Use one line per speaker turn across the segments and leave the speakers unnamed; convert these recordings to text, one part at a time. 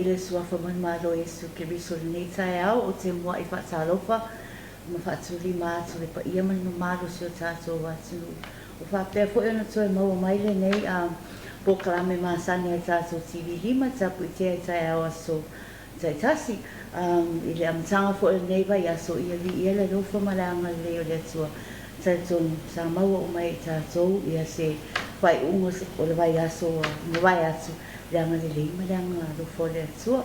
le suafa man malo Yesu ke riso lenei tae au o te mua I whaatalofa ma whaatuli mātu le pa ia man no malo si o tātou watunu. O whapea fo e ona toi maua mai lenei po kalame māsani ai tātou TV lima Tapuitea I tae au aso taitasi. I le amatanga fo e lenei vai aso ia li ia le lofa malanga leo le atua. Tātou sa maua o mai tātou ia se vai ungo o le vai aso no vai atu. Leanga le leima leanga lofo le atua.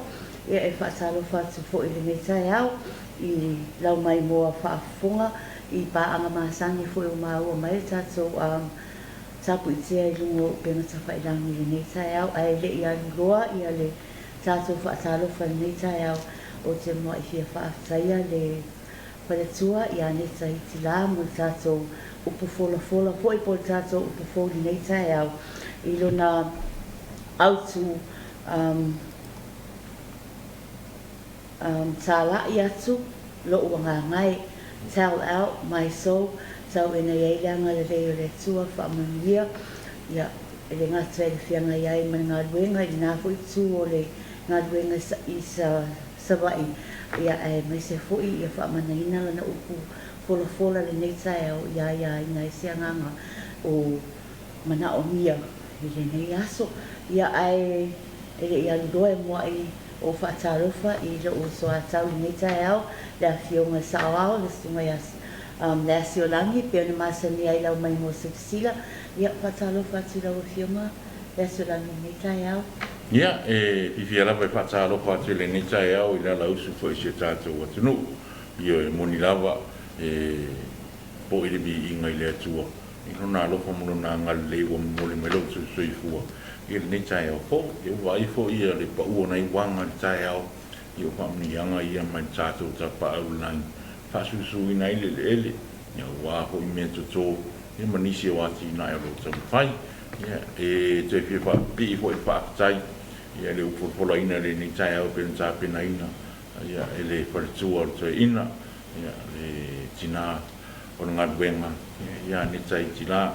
Ia e whaatalofa atu fo I lenei tae au I lau mai moa whaafunga I paanga māsani fo o maua mai tātou Tapuitea I lungo penga tawhailangi lenei tae au. Ai le ia luloa ia le tātou whaatalofa lenei tae au o te moa I fia whaaftaia le whaletua I aneta I tila mo tātou upu fola fo I po tātou upu fola lenei tae au I lona autu tala I atu lo wanga ngai tell out my soul tau ina iaileanga le leo le tua whaamanuia ia ele ngata ele whianga iai man ngā ruenga I nā fo I tū o le ngā ruenga I sawai ia e mai se fo I whaamanaina lana upu fola le nei tae au ia ina I seanganga o mana o mia I le nei aso ia ai ele ia ludoe mua I o whaatarofa I lo o soa tau I nei tae au le a whionga saoao le sunga ias le asiolangi pe ona masani ai lau mai mo sila ia whaatarofa atu lau a whionga le asiolangi nei tae au
ia I fia lava I whaatarofa atu le nei tae au I la lausu fo I se tātou atunu ia e moni lava po I le bi inga I le atua I lona alofa mo lona ngal lewa mo le melo tu soifua I le nei tae au fo I wai fo ia le pa ua nei wanga le tae au I o whamnianga ia mai tātou ta pa au lai whasusu I nei le ele ia wā fo I mea toto I manisi o ati na e ro tam whai ia e te fia wha pi fo I whaakutai ia le upopola ina le nei tae au pena tā pena ina ia e le whaletua o te ina ia le tina o ngā ruenga ia ne tai tila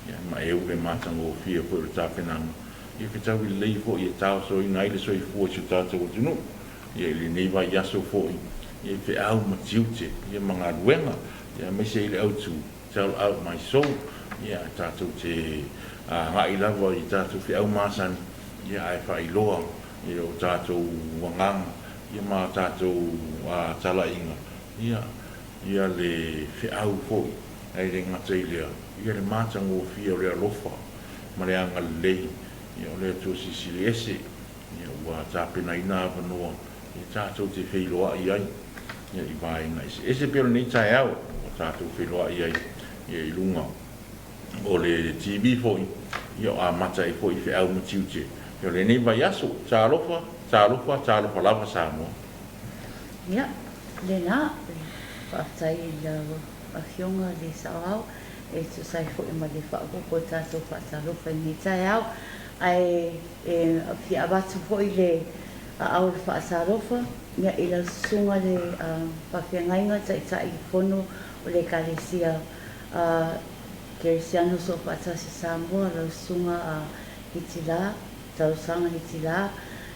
ia ma e ule mātango o fia fo I tā penanga ia whitau I lei fo I tau so I nai le soi fua si tātou o tunu ia le nei vai aso fo I ia whi au ma tiute ia ma ngā ruenga ia me se le autu tell out my soul ia tātou te ngai lava I tātou whi au māsani ia ai whai loa ia o tātou wanganga ia ma tātou tala inga ia le whi au fo ai le ngata I lea ia le mātango o fia o le alofa ma le anga lei ia o le atua sisili ese ia ua tāpena ina awanoa ia tātou te wheiloa I ai ia I vāinga ese pero nei tae au o tātou wheiloa I ai ia I lunga o le TV fo ia o a mata I fo I whi au matiute ia le nei vai aso tālofa lava Samoa
ia le nā whaatai la whionga le saoao e tu sai fo I ma le whaakoko tātou whaatalofa I nei tae au ai fi abatu fo I le au le whaatalofa ia I la sunga le whawhiangainga tai fono o le kalesia keresiano so whaatasi Samoa la sunga hitila tausanga hitila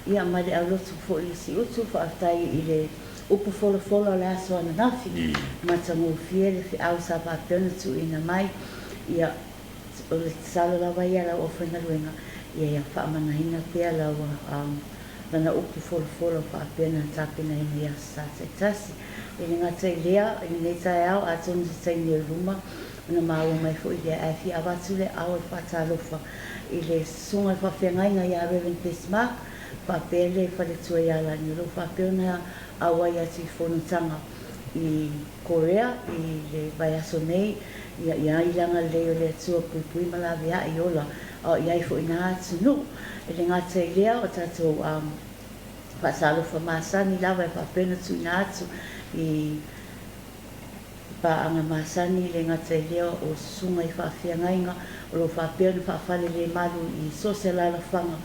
ia ma le au lotu fo I si utu whaatai I le upu fola le aso ana nafi matango fie le fi au sa whaapena tu ina mai ia o le salo lawa ia la ofena luenga ia whaamanahina pia lawa lana upu fola whaapena tāpena ina ia sa taitasi e ngata I lea I nei tae au a tonu se taini e ruma ona maua mai fo I lea e fi awatu le au e whaatalofa I le sunga whawhiangainga ia Reverend Bismarck whaapele whaletua ia la ni lo whaapena awa ia ti whonutanga I Korea I le vai aso nei ia ilanga leo le atua pui malawe a I ola o iai fo ina atunu e le ngata I lea o tātou whaatalofa māsani lawa e whapena tu ina atu I paanga māsani le ngata I lea o sunga I whawhiangainga o lo whapena whawhale le malu I soselala whanga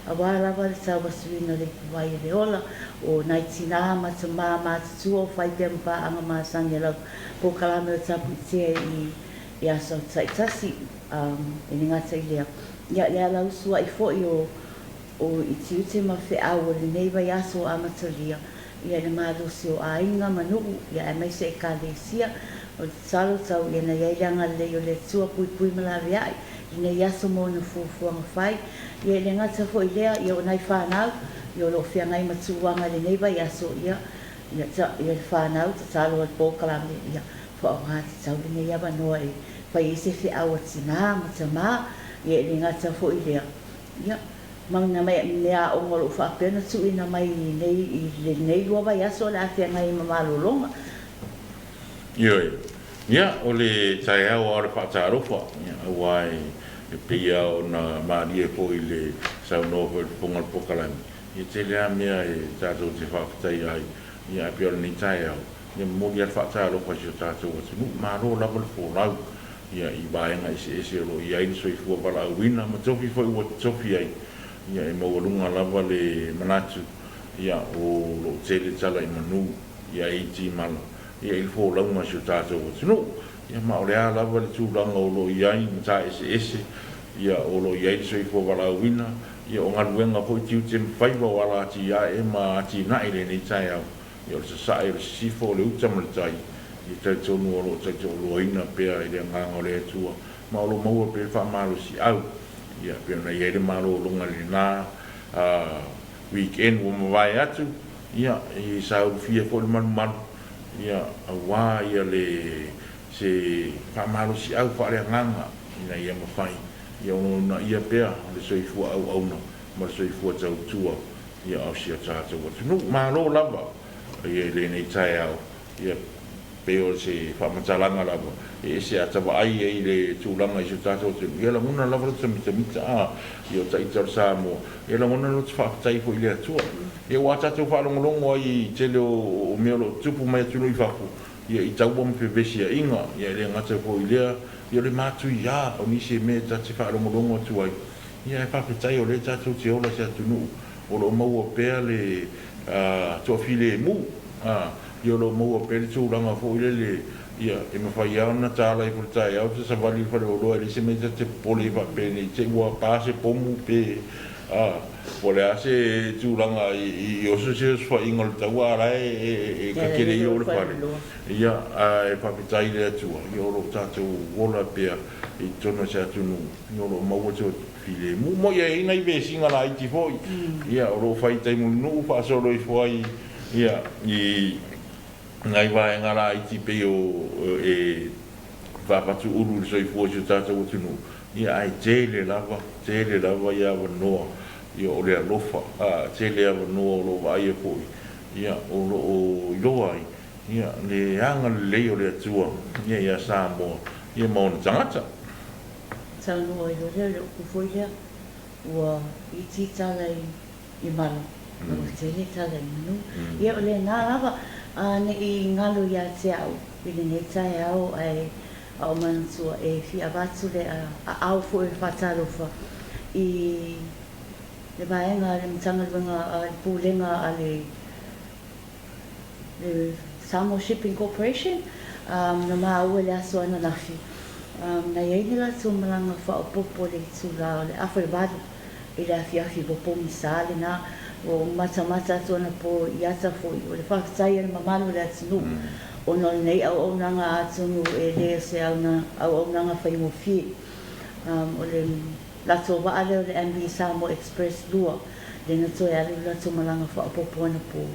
a wālawa le tau wasuina le kuwai le ola o naitina matama matutua o whaipea mpaanga māsani alau po kalame o Tapuitea I aso taitasi e ngata I lea ia lau sua I fo I o i tiu te mawhiau o lenei vai aso a matalia ia na malusi o ainga manuku ia e maise e kālesia o te talo tau ia na iaileanga lei o le tua pui pui malawi ai i nei aso mo na fuafuaga whai ia le ngata fo i lea ia o nai whanau ia o lo whiangai matuanga lenei vai aso ia le whanau te talo al pōkalame ia whaonga te tau lenei aba noa e whai ese whiau atina matama ia le ngata fo i lea ia mang mai nea o ngolo fa pena tu ina mai nei le nei lo vai aso la fe ngai mamalo longa
yo ya o le tai o ora fa ta rofa ya wai e pia o na maria po ile sa no po pongal pokalan e te le mea e ta to te fa tai ai ya pia ni tai o ya mo ya fa ta rofa jo ta to no ma ro la vol fo la ya i ba nga ese lo ya i so i fu ba la wina ma to fi fo o to fi ai ia e maurunga lava le manatu ia o lo tele tala i manu ia i ti mala ia il fo launga si o tātou o tino ia ma o lea lava le tūlanga o lo iai mata ese ia o lo iai so i fo wala wina ia o ngaruenga po i tiu te mwhaiwa wala ati ia e ma ati nai le nei tai au ia o le sasae o le sifo o le utama le tai ia tai tonu o lo tai tonu o ina pea i le nganga o le atua ma o lo maua pe wha malo si au ia pe na ia le malo longa le na weekend o mawai atu ia i sa u fia fo le man ia awa ia le se fa malo si au fa le nganga ina ia mafai ia ona ia pe le soifu au na ma soifu tau tua ia au sia tata o no malo lava ia le nei tai au ia pe o se fa matalanga lava e se atava ai e le tūlanga i se tātou te ia la muna lava te mita i o taitar Samoa ia la muna no te whaatai po i le atua ia o tātou whaalongolongo ai te leo o mea lo tupu mai atunu i whafu ia i taupa me pepesia inga ia le ngata po i lea ia le mātu ia o nisi me ta te whaalongolongo atu ai ia e whaatai o le tātou te ola se atunu o lo maua pēr le tuafile mu ia lo maua pēr le tūlanga po i le ia e mawhai au na tāla i purtai au te savali whare o loa se me te pole pa pene te ua pāse pomu pe pole ase tūranga i osu se oswa ingo le taua arai e kakere i o le whare ia e papitai le atua i oro tātou wola pea i tono se atunu i oro maua te file mo ia ina i vesinga la iti foi ia oro whai taimu nuu whaasoro i fwai ia i ngai vai ngara iti pe o e va patu uru so i fuo tata o tunu ia ai tele lava ia no ia o le lofa tele ava no lo vai e foi ia o lo ai ia le anga le o le tua ia Samoa ia mon tangata
tau no i le ku foi ia o iti tala i malo o tele tala i no ia o le na lava ne i ngalo ia te au i le nei tai au ai au mantua e fia watu le au fo e whatarofa i le vaenga le mtanga luenga le pūlenga a le Samoa Shipping Corporation na maa ue le aso ana nafi na iei la tu malanga whaopopo le tūra o le awhare wadu i le afi bopo misale na o mata tona po iata foi o le whakatai ana mamalu le atinu o no nei au nanga atunu e le se au nanga whaingo fi o le lato waale o le MV Samoa Express lua le na toi ale lato malanga whaapopo ana po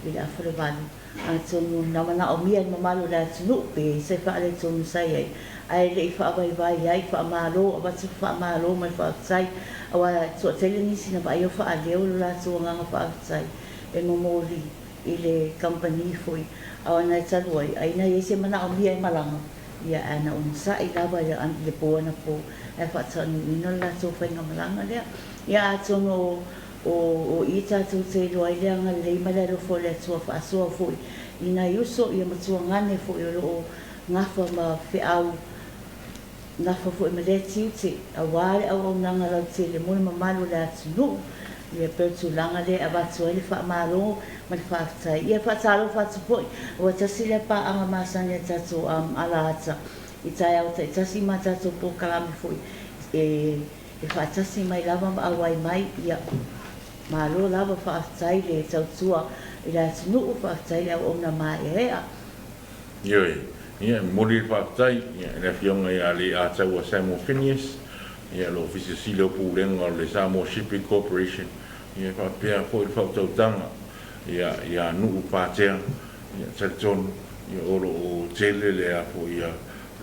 i le awhare walu atunu namana o mia mamalu le atinu pe se whaale tonu sai ai ai le i whaawai ai whaamalo o watu whaamalo mai whakatai awa so tele ni sina ba yo fa ale o la so nga fa sai e momoli ile company foi awa na taloi ai na yese mana o mia malanga ia ana un sa i lava ya an le po na po e fa tsa ni no la so fa nga malanga le ia so no o ita tu te lo ai le nga le mala ro fo le so fa so foi ina yuso ia matu ngane fo yo o ngafa ma fe au na fo me le titi a wale au nanga la te le mo mamalu la tunu ia pertu langa le abatu ele fa malo ma fa tai ia fa talo fa tpo o tasi le pa anga masane tatu ala ata itai au tai tasi ma tatu po kalami foi e fa tasi mai lava awai mai ia malo lava whaatai le tautua i la tunu whaatai au o na mai ea.
Ioi, ia mori whaatai, ia na fionga ia le a tau a Samoa Phineas, ia lo ofisi silo pūrenga le Samoa Shipping Corporation, ia whapea fo i whautautanga, ia nuu pātea, ia taritonu, ia oro o tele le a fo ia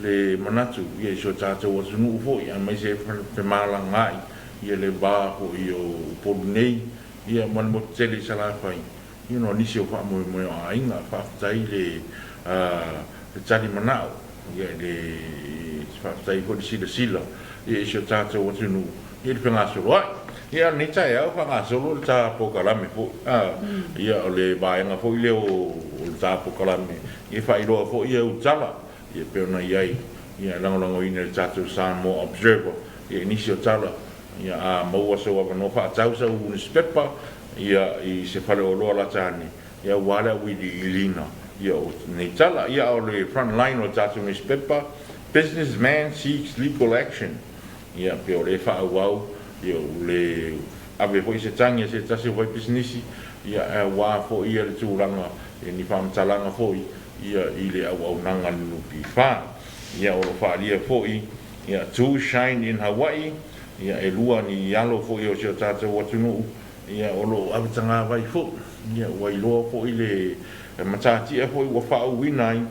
le manatu, ia iso tātou atu nuu fo, ia mai se whemalangai, ia le bā fo i o poru nei, ia man mo tele sala whai, ia no nisi o wha mo o ainga, whaatai le tari manao, ia le whaatai fo di sila, ia iso tātou atu nuu, ia le whengasoro ai, ia ni tai au whangasoro le tā pokalame fo, ia o le bāenga fo i leo o tā pokalame, ia whairoa fo ia utala, ia peona iai, ia langolango ina le tātou Samoa Observer, ia nisi o tala, ia a maua sa waka no whaatau sa u nispepa, ia i se whale o loa la tāne, ia wala widi i lina, ia o nei tala, ia o le front line o tātou nispepa, businessman seeks legal action, ia pe o le whaawau, ia o le ave fo i se tangi, se tasi fo i businessi, ia a wā fo ia le tūranga, ia ni whamtalanga fo ia i le au nanga nupi wha, ia o lo whaalia fo ia to shine in Hawaii, ia e lua ni alo fo i o se tātou watunu, ia o lo abitanga vai fo, ia wailoa fo i le matatia fo i wa whao winai,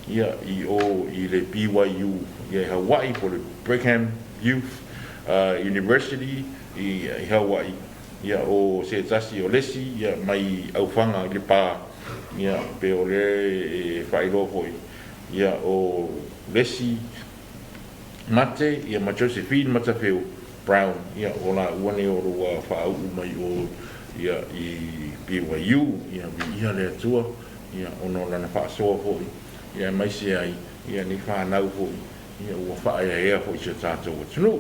ia i o i le BYU, ia Hawaii for le Brigham Youth University i Hawaii, ia o se tasi o lesi, ia mai au whanga i le pā, ia pe o le whairo hoi, ia o lesi mate, ia ma Josephine Matafeo Brown, ia o la uane o roa whaau mai o ia i BYU, ia ia le atua, ia ono lana whaasoa hoi, ia mai se ai, ia ni whanau hoi, ia ua whaaya ea hoi se tātou atunu,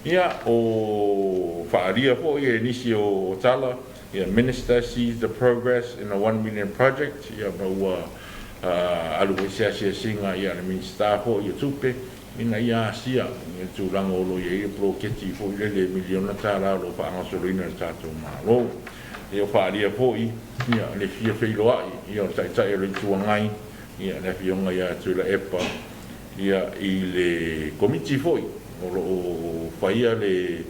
ia o whaaria hoi e nisi o tala, yeah, Minister sees the progress in a 1 million project. Yeah, maua aluwesia singa yeah, the minister ho ia tupe ina ia sia ia tulango lo ia proketi fo ile le miliona tala lo pa ngasolina tato malo. Ia whaaria fo ia le fia feiloa ia tai le tuangai ia le fionga ia tula epa ia i le komiti fo o faia le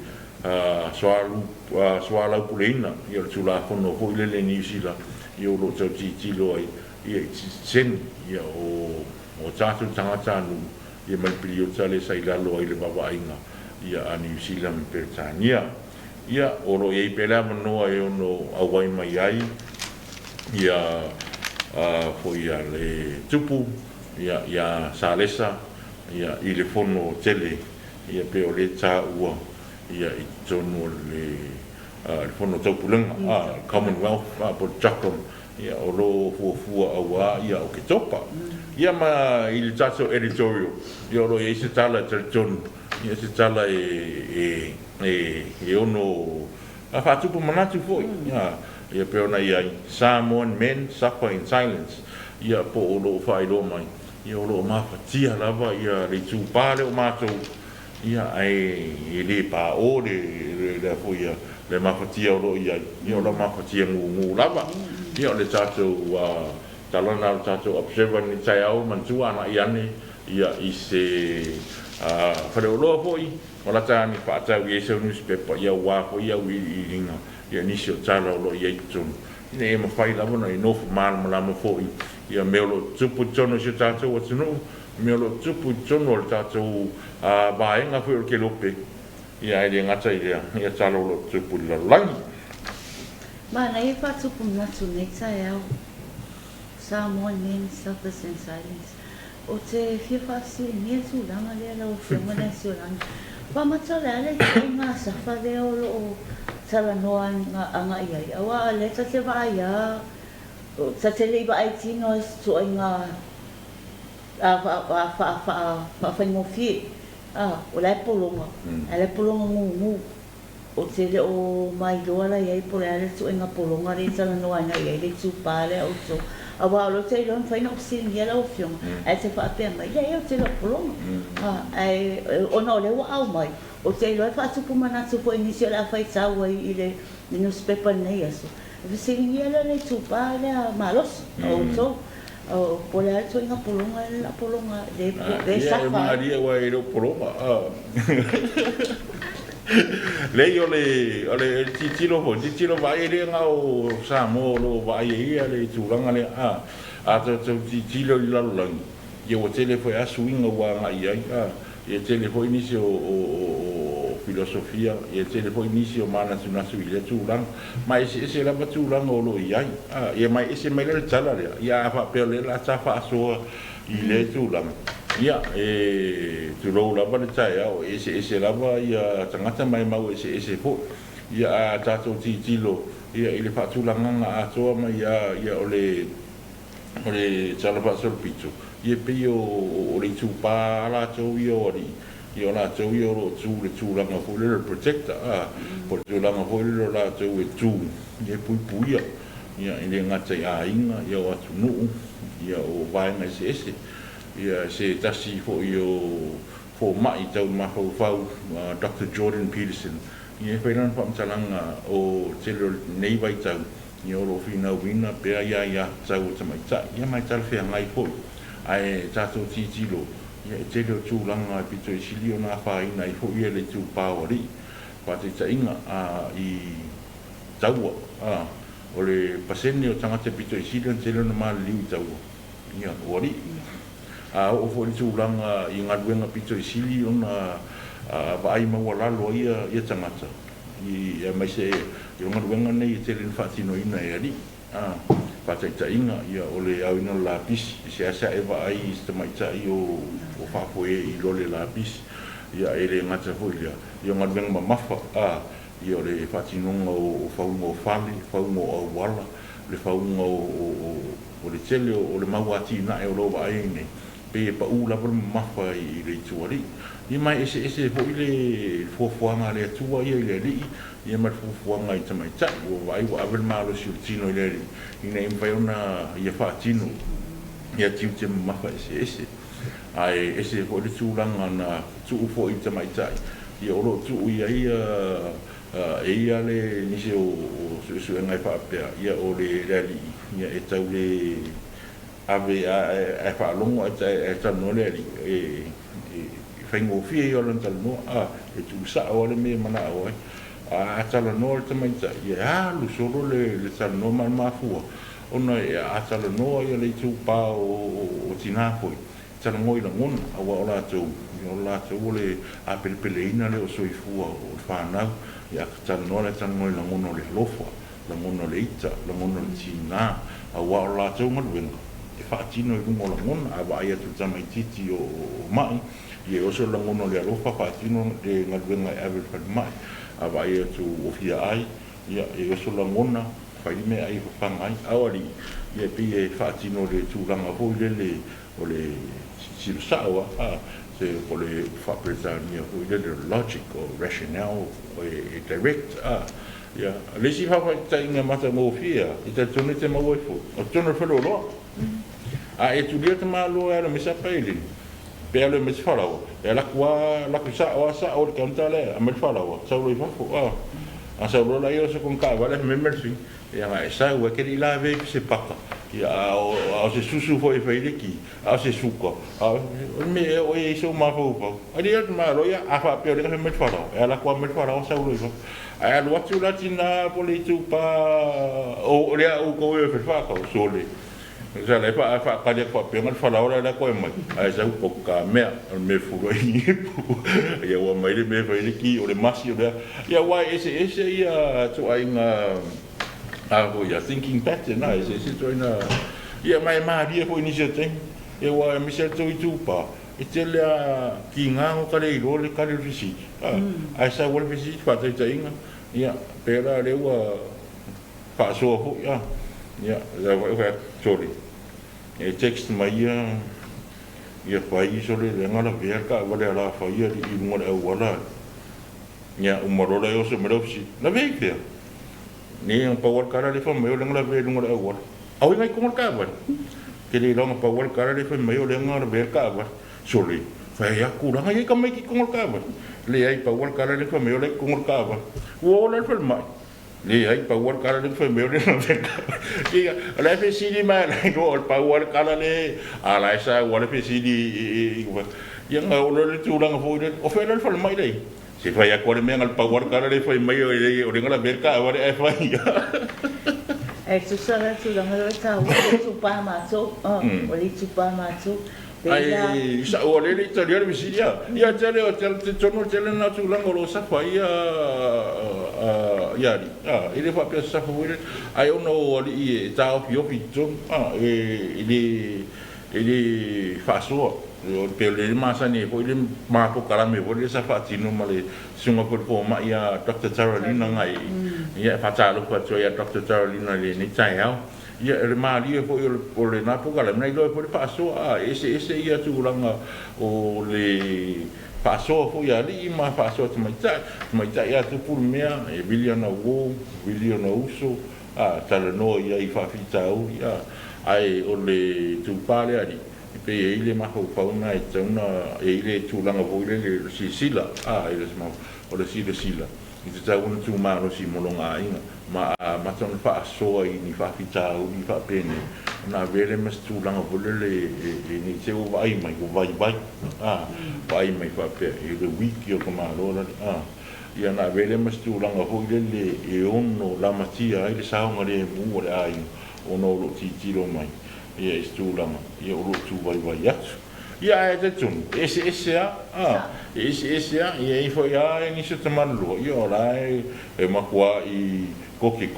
soala puleina ia tula fono ho ile le New Zealand ia lo tauti lo ia sen ia o tatu tangata nu ia mai pilio tale sai lalo ai le babainga ia a New Zealand Britania ia o lo ia pela mano ai ono awai mai ai ia fo ia le tupu ia salesa ia i le fono tele ia pe o le ta ua ia i tonu le fono taupulanga Commonwealth po Jackson ia o lo fuafua aua ia o ke topa ia ma i le tato editorial ia o lo ia se tala tonu ia se tala e ono a whatupu manatu foi ia pe ona ia Samoan men suffer in silence ia po o lo whailo mai ia o lo mawhatia lava ia le tūpare o mātou ia ai le pa o le fo ia le mafatia o lo ia o la mafatia ngu lava ia le tato talana tato observer ni tai au mantua na iane ia i se fare o lo foi o la tani pa ta wi se newspaper ia wa fo ia wi ringa ia ni se tala o lo ia tun ne ma fai lava no no mal ma mo foi ia me lo tupu tono se tato o tunu me lo tupu tono o tato baenga fo ke lope ia ile ngata ia talo lo tupu la langi
ma na e fa tupu na tu nei sai au Samoan men suffers in silence o te fifa si ni tu langa le la o fiona le si langa pa matala le nga sa fa de o lo tala no anga ia awa le ta te va ia o ta te le ba ai tino so nga fa mo fi o le polonga ele polonga mu o te le o mai loala ia i pole ale tu nga polonga re tala no anga ia le tu pale o so awa lo te lo fa no sin ia lo fion e te fa pe mai ia te lo polonga ai o no le wa au mai o te lo fa tu pu mana tu po inicio la fa tsa wa i le newspaper nei aso. Visingi ala nei tupa le malos o so o pole alto inga polonga de
safa. Ma dia wa ero polonga. Le ole titilo vai le nga o Samoa lo vai ia le tulanga le a titilo la lang. Ye o telefone a swing wa nga ia ye telefone inicio o filosofia ye telefone inicio mana tunasu ile tulang mai ese la tulang o lo ia ye mai ese mai le tala le ya fa pele la tafa so ile tulang ya tu lo la ba tsa o ese la ba ya tangata mai mau ese po ya tato titilo ya ile fa tulang nga ato mai ya ole tala fa so pitu ye pe o le tupa la to yo la to yo lo tu la ngo le protector por tu la ngo le la to e tu ye pui ya ile ngata ya inga yo atu nu ya o vai mai se ya se tasi fo mai tau ma fo Dr. Jordan Peterson ye pe lan pam talanga o telo nei vai tau yo lo fina wina pe ya tau tamai ta ya mai tal fe ngai fo ai tato titilo ia te leo tūlanga pito i silio nā whaina i hui ele tū pāwari pa te tainga i taua o le pasene o tangata pito i silio te leo na maa liu i taua ia wari o fo le tūlanga i ngaruenga pito i silio na vai maua lalo ia tangata i mai se i ngaruenga nei te leo whaatino ina e ari pataitainga ia o le auina lapisi se asa e vai i tamaita'i o fuafuaga i lole lapisi ia e le gata foi ia galuega mamafa ia o le faatinoga o fauga o fale fauga o auala le fauga o le tele o le mau atina'e o loo va'ai nei pe e pa'ū lava le mamafa i le itualii ia mai ese fo'i le fuafuaga a le atua ia i le ali'i ia ma fuafuaga i tamaita'i ua va'ai ua ave le malosi o le tino i le ali'i ina i mawhai ona ia whaatino ia tiu te mamafa ese ai ese fo'i le tūlanga na tu'u fo'i i tamaita'i ia o loo tu'u ia e ia le nisi o su'esu'ega e whaapea ia o le ali'i ia e tau le ave e whaalongo e tanoa le ali'i whaingofia i o lan talanoa e tu'usa'o ale me mana au ai a talanoa le tamaita'i ia lusolo le talanoa ma le mafua ona e a talanoa ia le tupā o tinā foi talanoa i lagona aua o latou o le a pelepeleina le o soifua o le whanau ia talanoa le talanoa i lagona o le alofa lagona o le ita lagona o le tinā aua o latou galuega e whaatino i lunga o lagona a wa'ai atu tamaititi o mai ia oso lagona o le alofa whaatino le galuega e ave le mai a wa'ai atu o fia ai ia e oso lagona whai me ai whangai awari ia pe e whaatino le tūranga hoi le o le sirusa'o se o le whaperetania hoi le logic o rationale o e direct ia le si whawhai tainga mata mō fia i ta tone te mau efo o tone whelo loa e tu lia te māloa e la mesa paili pe ale me whalawa e laku sa'o o le kaunta le a me whalawa sau roi whafo a sau rola i o se kon ka wale me mersi ia nga e sa ua keri la vei se paka ia o se susu foi feiriki a se suka me o e so ma fo fo ali at ma lo ia a fa pe le me fara e la kwa me fara o sa lo fo a lo tu la tina politu pa o le o ko e fa ka so le sa le fa ka le fa pe me fara o la ko mai a sa ko ka me fu lo ia o mai le me feiriki o le masi o le ia wa ese ia tu ai nga ia thinking pattern se toina ia mai maria foi ni jete e wa mi se to itupa e te le ki nga o kale ro le kale fisi ai sa wol fisi fa te tainga ia pera le wa fa so ho ia la wa sorry e text mai ia fa i so le ngala ver ka wa le la fa ia i mo le wala ia o mo le o se mo fisi la veikia ni ang power kara le fa mai le ngala ve ngala awal au ngai ko ka ba ke le long power kara le fa mai le ngala ve ka ba soli fa ya ku la ngai ka mai ki ko ka ba le ai power kara le fa mai le ko ka ba wo le fa mai le ai pa war kala le foi meu le no te ia la pe si di ma la go pa war kala le ala sa war pe si di ia nga o le tu langa foi o fe le fa mai dei se fa ia ko le me ngal pa war kala le foi mai o le ngala berka war e fa ia
e tu sa le tu langa le ta o tu pa ma so o le tu pa ma so
ai sa o le ta le mi si ia te le o te tono te le na tu langa lo sa fa ia ia ele fa pe sa fa ai ono ali ta o pio pito ele fa so o pe le masa ni po le ma ko kala me po le sa fa tino male sunga po ma ia Dr. Carolina ngai ia fa ta lo fa ya Dr. Carolina le ni tai au ia le ma li po le na po kala me lo po le fa so ese ia tu langa o le fa so fo ia li ma fa so mai ta ia tu pu mea e biliona uso tala no ia I fa fitau ia ai o le tu pale ali pe ile ma ho pa una e tuna ile tu langa vo ile si sila ile ma o le sila I te tau una tu ma no si molonga inga ma tona fa so I ni fa fitau ni fa pene na vele mas tu langa vo le ni te o vai mai ko vai vai mai fa pe ile wiki o ma rola ia na vele mas tu langa vo ile e ono la matia ile sa nga le mu le ai ono lo ti lo mai ia istulanga ia o tu vai atu ia e te tunu ese ia I foi ni se tamalo ia ora e makua I koke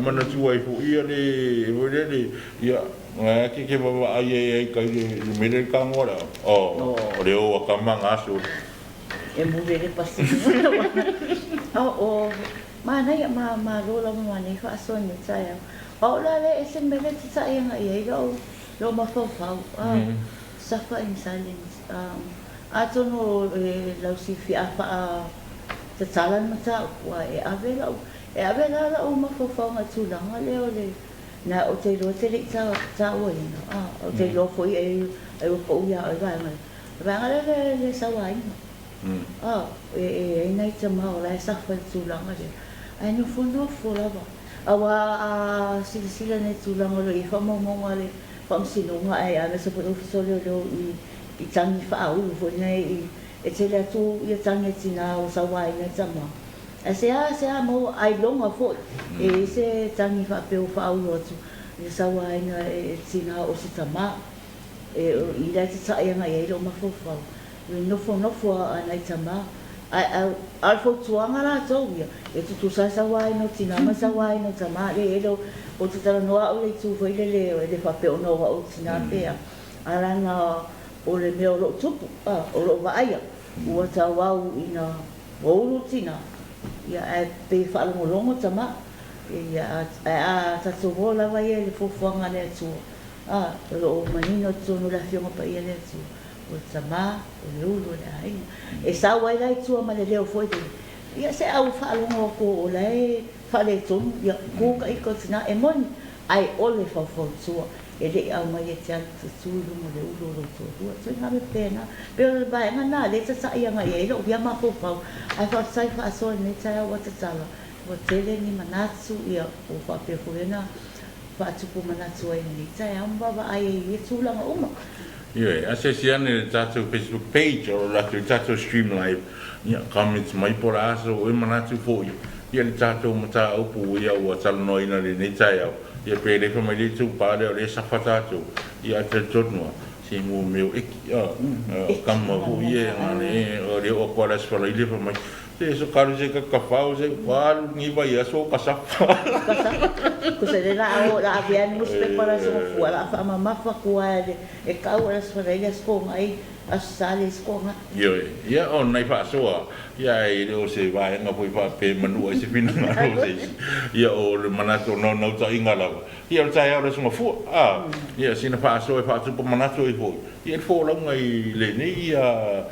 mana tu ai fu ia le ia ke baba ai kai le mele kangora le o kamanga aso
e mu le pasi o mana ia ma rola ma ni fa so ni tsaya o la le ese mele tsaya nga ia lo ma fa suffer in silence atono lau si fi afa te talan mata wa e avela o ma fa nga tulanga le na o te lo te tsa o ina o te lo foi e ko ia o va le sawai e nei te ma o la suffer tulanga le ai no fo la ba awa sila ne tulanga le fa mo le pam sinonga ai ana se por ofisorio I tangi fa au fo nei e te le tu ia tangi tina o sawai na tama se mo ai longa fo e se tangi fa pe o fa au tu e sawai na e tina o se tama e I le te sa ia ngai lo ma fo fa no fo ana tama al fo tuanga la to ia e tu sa sawai no tina ma sawai no tama le lo o te tala noa o le tu fo le fa pe o no o tina pe ala na o le meo lo tupu o lo vaia ua ta wau ina wau tina ia e pe fa lo longo tama ia ta to vola vai le fuafuaga le tu lo manino tu no la fiona pa ia le tu o tama o le ulo le ai e sa wai lai tu ma le leo foi ia se au fa lo ko o le fa le tu ia ko ka iko tina e mon ai o le fa fo tu e le au mai e tia tu mo le ulo tu tu na me pena pero ba na le sa ia nga e lo via ma fo pa ai fa sai fa so ne ta wa ta tala o tele ni manatsu ia o fa pe fuena fa tu ko manatsu ai ni ta amba ba ai e tu la uma
ia asesiane tatu Facebook page o la tatu stream live ia comments mai por aso o manatsu fo ia tatu mata o pu ia o talno ina ni ta ia pele fa mai tu pa le sa fatato ia te tonua si mo meu eki kama fu ia ngane o le o kwa las fa le fa mai se so karu se ka fao se wal ni vai aso ka sa
ko se la o la avian mo se para so fu la fa mama fa kwa e ka o las fa le sko mai asale sko nga
ia on nai fa so ia e o se vai nga foi fa pe manu e se fina nga se ia o le manato no ta inga la ia ta ia o so fu ia sina fa so e fa tu manato e fu ia fo la ngai le nei ia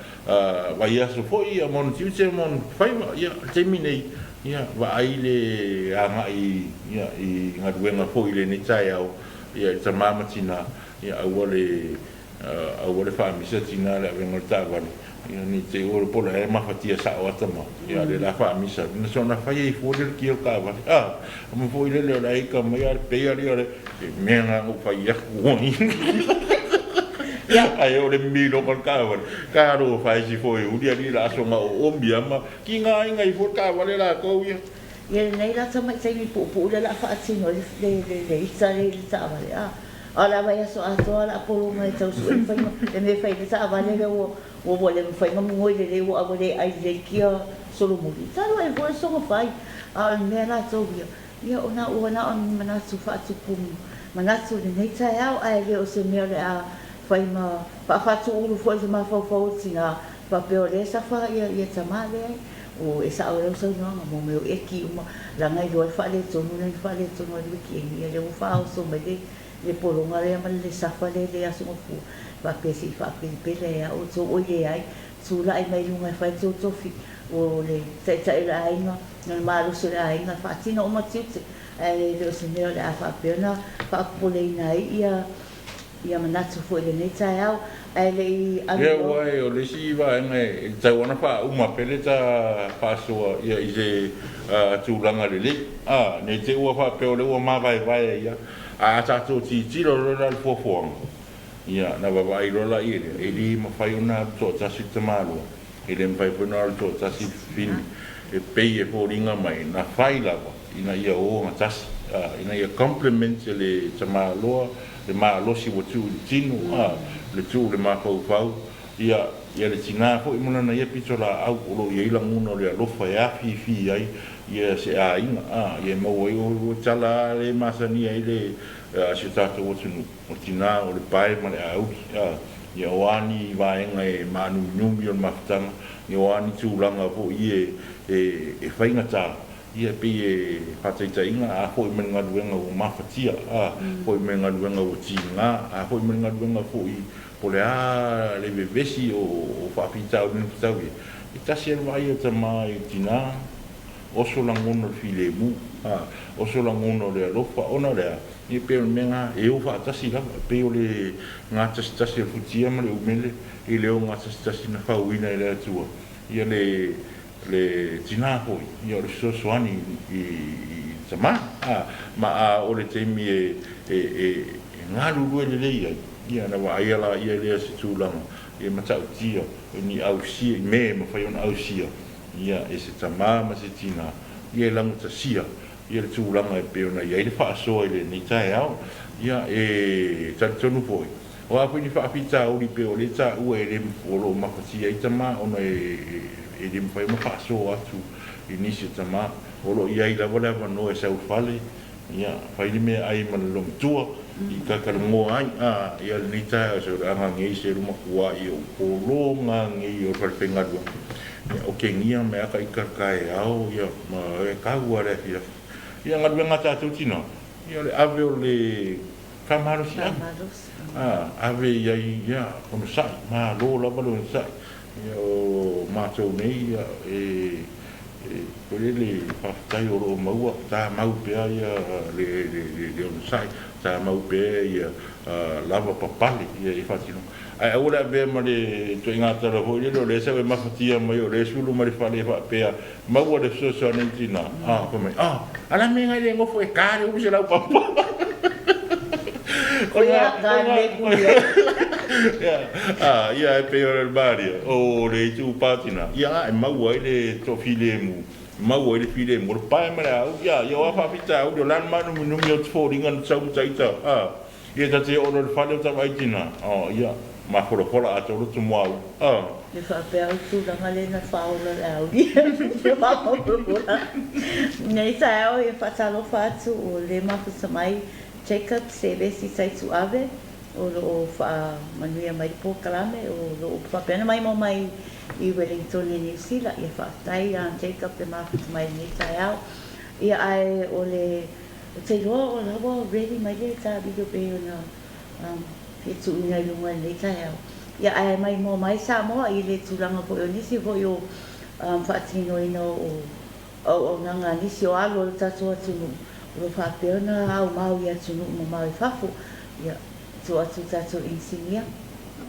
vai aso fo ia mon tiu se mon fai ia terminei ia va ai le anga ia I ngaduenga fo ile ni tai au ia ta mama tina ia au le fa mi se tina le venga ta vale ia ni te ora pola e mafatia sa o tama ia le la fa misa na so na fa i fu le ki ka va mo foi le le ai ka mai ar pe ari ore me nga o fa ia woni ai o le milo con ka va ka ro fa si foi u dia ni la so ma o mbia ma ki nga i fu ka va le la ko ia
ia nei la tama sai mi pu le la fa sino le sa le sa va le ala vai so ato ala polo mai tau su e fai e me fai sa va le o vole me fai mo le o avole ai le kia solo muri talo e vo so fai a me la so ia ona on mana su fa tu pum mana su le nei tai au ai le o se me le a fai ma fa tu ulu fo se ma fa tinga pa peore sa fa ia tama le o esa o so no mo me e ki uma la ngai do fa le tonu le fa le tonu le ki ia le fa o so me le polonga le ma le safa le aso fu va pesi fa pele o so o ye ai su la ai mai lunga fa so fi o le sai la ai no ma lo so la ai na fa tino o ma tite le signor le fa pena fa polina ia manatu fo le neta au le
ia wai o le si va ngai ta wana fa uma pele ta fa so ia ise tu langa le ne te ua fa pe o le ua ma vai ia a tato ti tiro rola le fuafuaga ia na vavaai rola ia e li mafai ona toʻatasi tamalo e le mafai foina o le toʻatasi fini e pei e foliga mai na fai lava ina ia o gatasi ina ia complement le tamaloa le malosi ua tuu i le tinu le tuu le mafaufau ia le tinā foʻi monana ia pito laau o loo iai laguna o le alofa e afifi ai ia se aiga ia maua ai o tala le masania ai le se tatou atunu o tinā o le pae ma le auki ia o ani vaega e manuminumi o le mafutaga ia o ani tulaga foʻi e faigatā ia pei e fataitaʻiga a foʻi ma le galuega ua mafatia foʻi ma le galuega ua tigā a foʻi ma le galuega foʻi po le le vevesi o faapitau le fitau e tasi ale vaia tamā e tinā oso lagona le filemu oso lagona o le alofa ona lea ia pea o le mea e o faatasi lava pei o le gatasitasi le futia ma le umele i leo gatasitasi na fauina i le atua ia le tinā foi ia o le soasoani i tamā ma o le taimi e galulue lelei ai ia na vaia la ia lea se tulaga e matautia ni ausia me mafai ona ausia ia e se tamā ma se tina ia e lagutasia ia le tulaga e pe ona iai le faasoa i lenei taeao ia e talitonu foi o a foi ni faapitauli pe o le taʻua e lē o loo mafatia ai tamā ona e lē mafai ma faasoa atu i nisi tamā o loo iai lava le avanoa e saulufale ia fai le mea ai ma le lomitua i kakalagoa ai ia lenei tae o se agagei se lumakuaʻi o pologagei o le falefaigaluega ia o kegia me aka i kakakaeao ia ma e kaua le afiafi ia galuega tatou tina ia le ave o le famalosiaga ave iai ia ona saʻi malo lava lona saʻi ia o matou nei ia le faafetai o loo maua tamau pea ia le ona saʻi tamau pea ia lava papale ia e faatinoga ae aua le avea ma le toʻigatala foi lele o le sau e mafatia mai o le sulu ma le fale faapea maua le fesoasoani tinā famai ala me gai le gofo e ka le upu se lau papa ia e pei o le maria o le itupatina ia e maua ai le toʻafilemu maua ai le filemu o le pae ma le au ia oa faapitauli o lana manuminumi o te foliga na tautaita ia tate ono le fale o tavaitina ia mafolafola atou loto moau
le faapea au tulaga lena faaola le au ia faapapula nei taeao ia faatalofa atu o le mafuta mai check-up se vesi saitu ave o loo faamanuia mai le pokalame o loo faapena mai mo mai i Wellington e New Zealand ia faafetai check-up le mafuta mai nei taeao ia ae o le o te loa o lawa ready mai le tabido pe ona e tuuina i lunga nei taeao ia ae mai mo mai Samoa i le tulaga foi o nisi foi o faatinoina o naga nisi o alo o le tatou atunu o faapea ona au mau ia tunu ma mau i fafu ia tu atu tatou insinia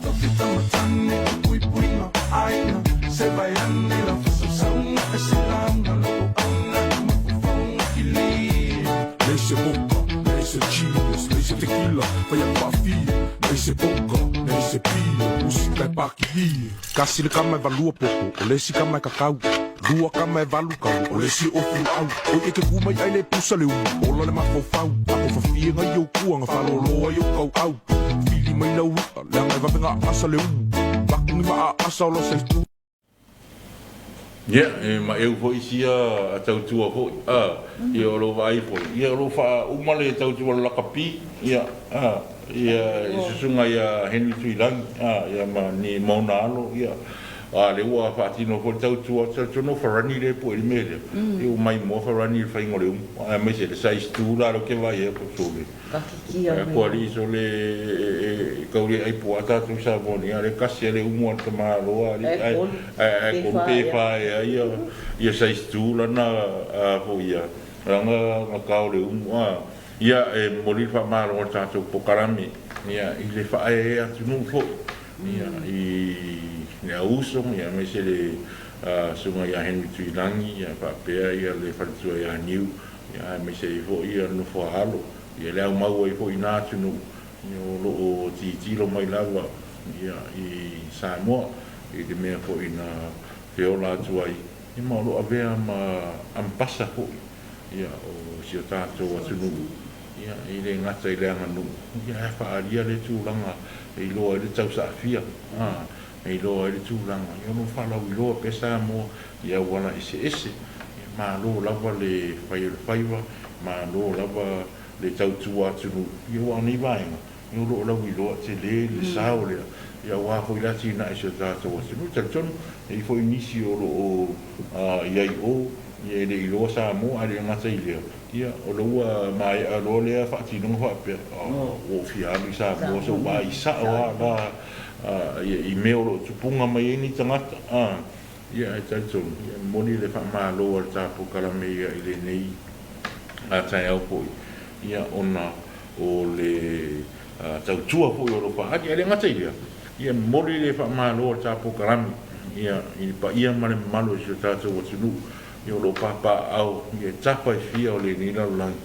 Toki tamatane, pui pui no aina. Se vai ane la fasa saunga, e se langa lo ana, makufaunga kili. Leise boca, leise chiles, leise tequila, vai a pafi. Leise boca, leise pia, musika e paki. Kasi le kama e valua popo, o lesi kama e kakau. Lua kama e valu kau, o lesi ofu au. O eke kumai ai le pusa le umu, ola le mafofau. Ako fafia ngai au kuanga, faloloa i au kau au. Fili mai lau ua, leanga e vapenga asa le umu. Baku ni maa asa o lo seitu.
Ia, ma eu foi sia a tautua foi. Ia o lo vai foi. Ia o lo fa umale tautua la kapi. Ia, ia susunga ia Henry Tuilang. Ia ma ni maunalo. Ia, le ua fa tino foi tautua no farani le po il mele. Eu mai mo farani le fai ngole. Me se le sais tu la lo que vai e ko sole. Ko ali so le ko le ai po ata tu sa boni ale kasi le umo te malo ali ai ko pe fa ia sais tu la na ho ia nga ka le umo ia e moli fa malo ta tu po karami ia ile fa e atu no fo ia i ne uso ia me se le sunga ia Henry Tuilangi ia fa pe ia le fa tu ia niu ia me se fo ia no fo halo ia le au mau ai fo ina tunu o lo ti lo mai lava ia i Samoa i de mea fo ina feola atu ai i ma lo avea ma ampasa fo ia o si o tato atunu ia i le ngata i le anganu ia e wha aria le tūlanga i loa i le tau saafia i loa i le tūlanga i ono whalau i loa pesa mo ia wana ese ma lo lava le whaiwa ma lo lava le tautua atunu ia ua ni vaenga i lo lau i loa te le sao lea ia ua hoi lati na iso tātou atunu tautonu i fo inisi o lo iai o ia le i loa sa mo a le ngata i lea ia o lo ua mai a lo lea whaatinonga whaapea o fialu sa mo so wa i sao la i meo lo tupunga mai eni tangata ia e tautonu ia moni le wha lo al tapu kalame ia i le nei a tai au poi ia ona o le tautua fo o lo pa ia le ngata ia mori le fa malo ta po karami ia i pa ia male malo se tatu o tunu ia lo pa au ia tapa fia o le ni la lang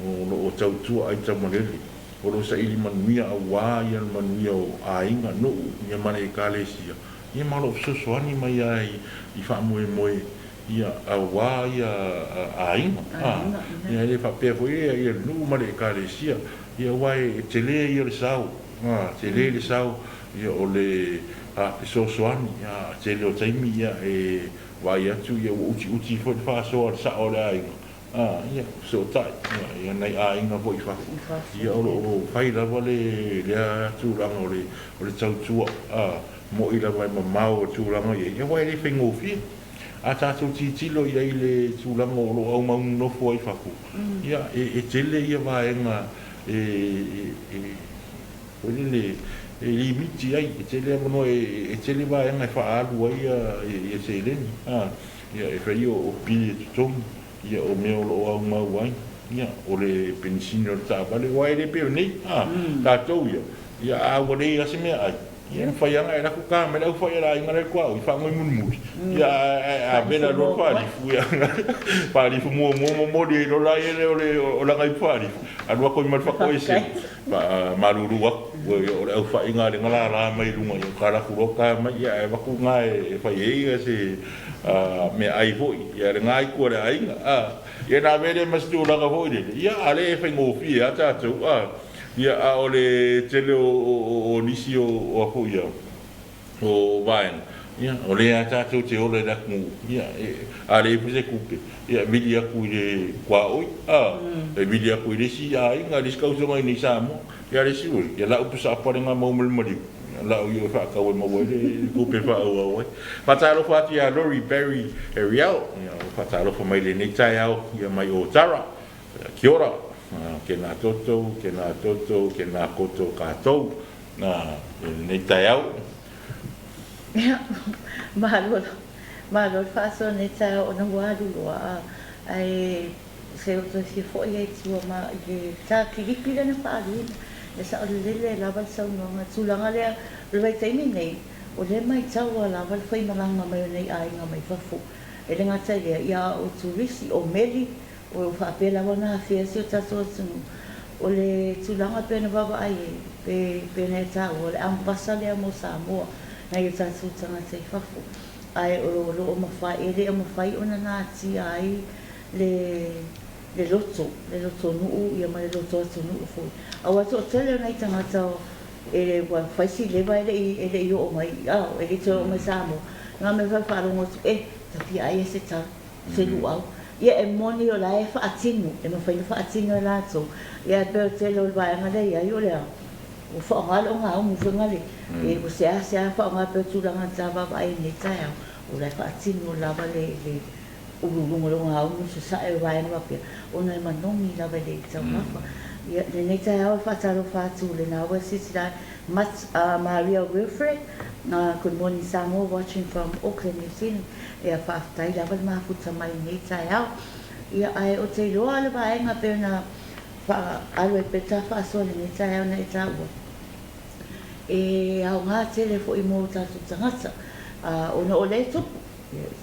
o tautua ai tamaleli o lo sa ili manuia awa ia manuia o ainga no ia mane kalesia ia malo sosoani mai ai i fa moe ia awa ia ainga ia le fa pe foi ia nu ma le kalesia ia wai tele ia le sau tele le sau ia o le sosoani ia tele o taimi ia e wai atu ia uti foi fa so sa o le ainga ia so tai ia nei ainga foi fa ia o fai la vale le tu la o le tautua mo ila vai mamau tu la ia wai le fengofi a tātou titilo ia i le tūlanga o lo au maungu no fua i whaku. Ia, e tele ia vaenga limiti ai, e tele amono e tele vaenga e whaalu ai e se eleni. Ia, e whai o pili e tutongi, ia o meo lo au mau ai. Ia, o le pensini o le tāpale, wai le peo nei, tātou ia. Ia, a wadei ase mea ai. Ia fai anga era ku ka me lau fai era inga le kwa i fa ngoi mun ia a bela lo fa di fu ia pa di fu mo di lo la ele o la ngai fa di a lo ko mal fa ko ese pa maruru wa o le fa inga le ngala la mai lunga i ka la ku ro ka mai ia e ba ku ngai fa ye se me ai vo ia le ngai ko le ainga ia na vele mas tu la ga vo ia ale fa ngo fi a ta tu ia a ole tele o nisi o apu ia o vaen ia ole a tātou te ole raku ia a le puse kupe ia vili aku i le kua oi e vili aku i le si a inga le skausonga i ni Samoa ia le si oi ia la upusa aparenga maumel mari la o ia whakau e maua le kupe whau au whatalo whati a Lori Berry e riau ia whatalo whamai le nei tai au ia mai o Tara kia ora ke nā toto, ke nā koto kātou, nei tai au.
Mahalo whaaso nei tai au o na wāru loa, ai se o to si fo ia tua ma i tā kiripira na whaaru, le sa o le lava sau no tulanga le vai taimi nei o le mai tau a lava fai malanga mai nei ai nga mai fafu e le ngata ia o turisi o meli o Aperila wana fia si o tato tunu o le tulanga pena baba ai pena e tau o le ampasa le amo Samoa na i tato tanga te fafu ai o lo o mawhai e le o mawhai o na nāti ai le loto nuu ia ma le loto atu nuu fui a watu o tele nei tangata e le whaisi lewa e le i o mai e le te o mai Samoa ngā me whaiwharongo tu tapi ai e se ta se luau ia e moni o la e whaatinu e mawhai na whaatinu e lato ia e peo tele o le waenga lei ai o lea o whaongalo o ngā o muwhenga le e o se a whaonga peo tūranga tā baba ai nei tai au o la e whaatinu o lava le ururunga o ngā o musu sa e waenga wapia o na e manongi lava le tau mafa ia le nei tai au e whaataro whaatu le nā ua sisi Maria Wilfred good morning Samoa watching from Auckland, New Zealand ia whaatai lava le mafuta mai nei tai au ia ai o te loa le waenga peo na alo e peta whaasoa le nei tai au na e tāua e au ngā tele fo i mō tātou tangata o na o le tupu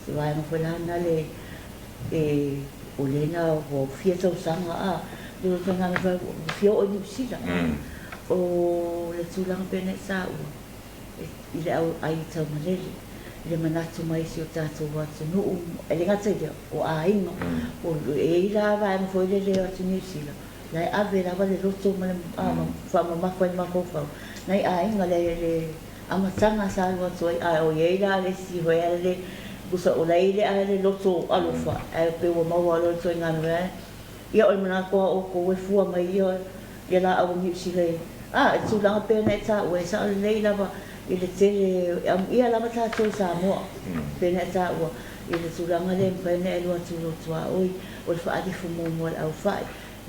se waenga fo lana le o le na o fia tau sanga le tanga me fia o New Zealand o le tūlanga pene sa ua i le au ai tau malele le manatu mai si o tātou watu nuu e le ngata ia o a inga o e i la vai ma foi le leo atu New Zealand lai ave la le roto ma le whamamako i mako whau nei a inga le amatanga sa alua tu ai o i la le si hoi ala le busa o lai le ala le roto alofa e pe ua maua alo tu i nganu e ia o i manako o ko e fua mai ia la au New Zealand e tūlanga pēne e tā ua e sa o lei lava i le tele ia lava tātou Samoa pēne e tā ua i le tūlanga le mpene e lua tūlotua oi o le whaarifu mōmua le au whai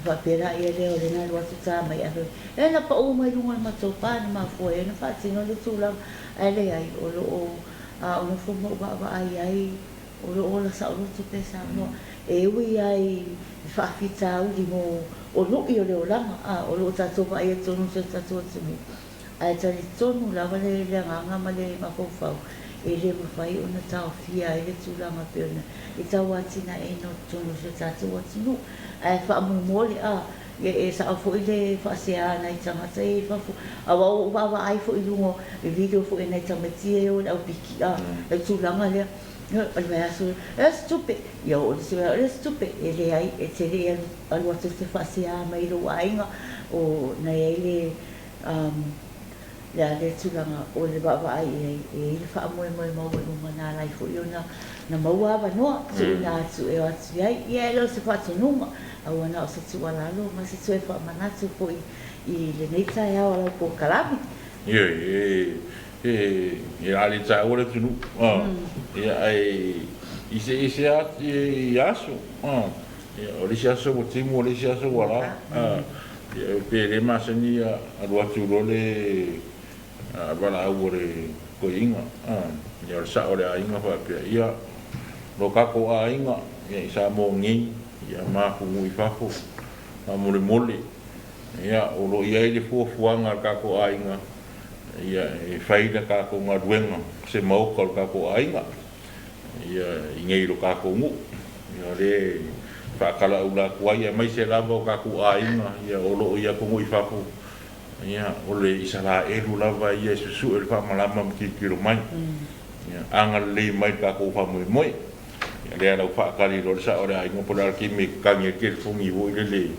whapera ia leo le nā lua tu tā mai awe e na pa o mai runga le matou pāna ma fua e na whaatino le tūlanga e le ai o lo o na fumo wa ai o lo o la sa o lotu pe Samoa e ui ai whaafita uli mo o loi o leo langa o lo tātou wa ai e tonu se tātou atumi ai tari tonu lava le nganga ma le mafofau e le mawhai o na tau fia e le tūlanga peona e tau atina e no tonu se tātou atinu ai whaamumole e sa a fo i le whaasea nei tangata e whafu a wa ai fo i lungo e video fo i nei tamatia e o le au piki le tūlanga lea al vai aso stupe yo le stupe ele ai e te le al watu te fasia mai ro ainga o na ele le tulanga o le baba ai e le fa mo na lai fo yo na maua ba no tu na tu e atu ai e lo se fa tu numa au na o se tu ala lo ma se tu e fa manatu fo i le nei tai au ala po kalami
e ali ta ora tu e ai ise ati aso o le aso o timo le aso wala e pe le masani a lo tu le wala ore ko inga ya sa ore inga fa pe ia lo ka ko inga e sa mo ngi ya ma ku i fa ko mo le mole ia o lo ia le fuafuaga ka ko inga ia e faida ka ko ngā ruenga se maukal ka ko ainga ia ingei ro ka ko ngu ia le whakala ula kua ia mai se lava ka ko ainga ia olo ia ko ngui whaku ia ole isala elu lava ia susu el whamalama mki kiro mai ia anga le mai ka ko whamui moi ia le ala whakali lo sa ore ainga pola ki me kange ke fungi wo le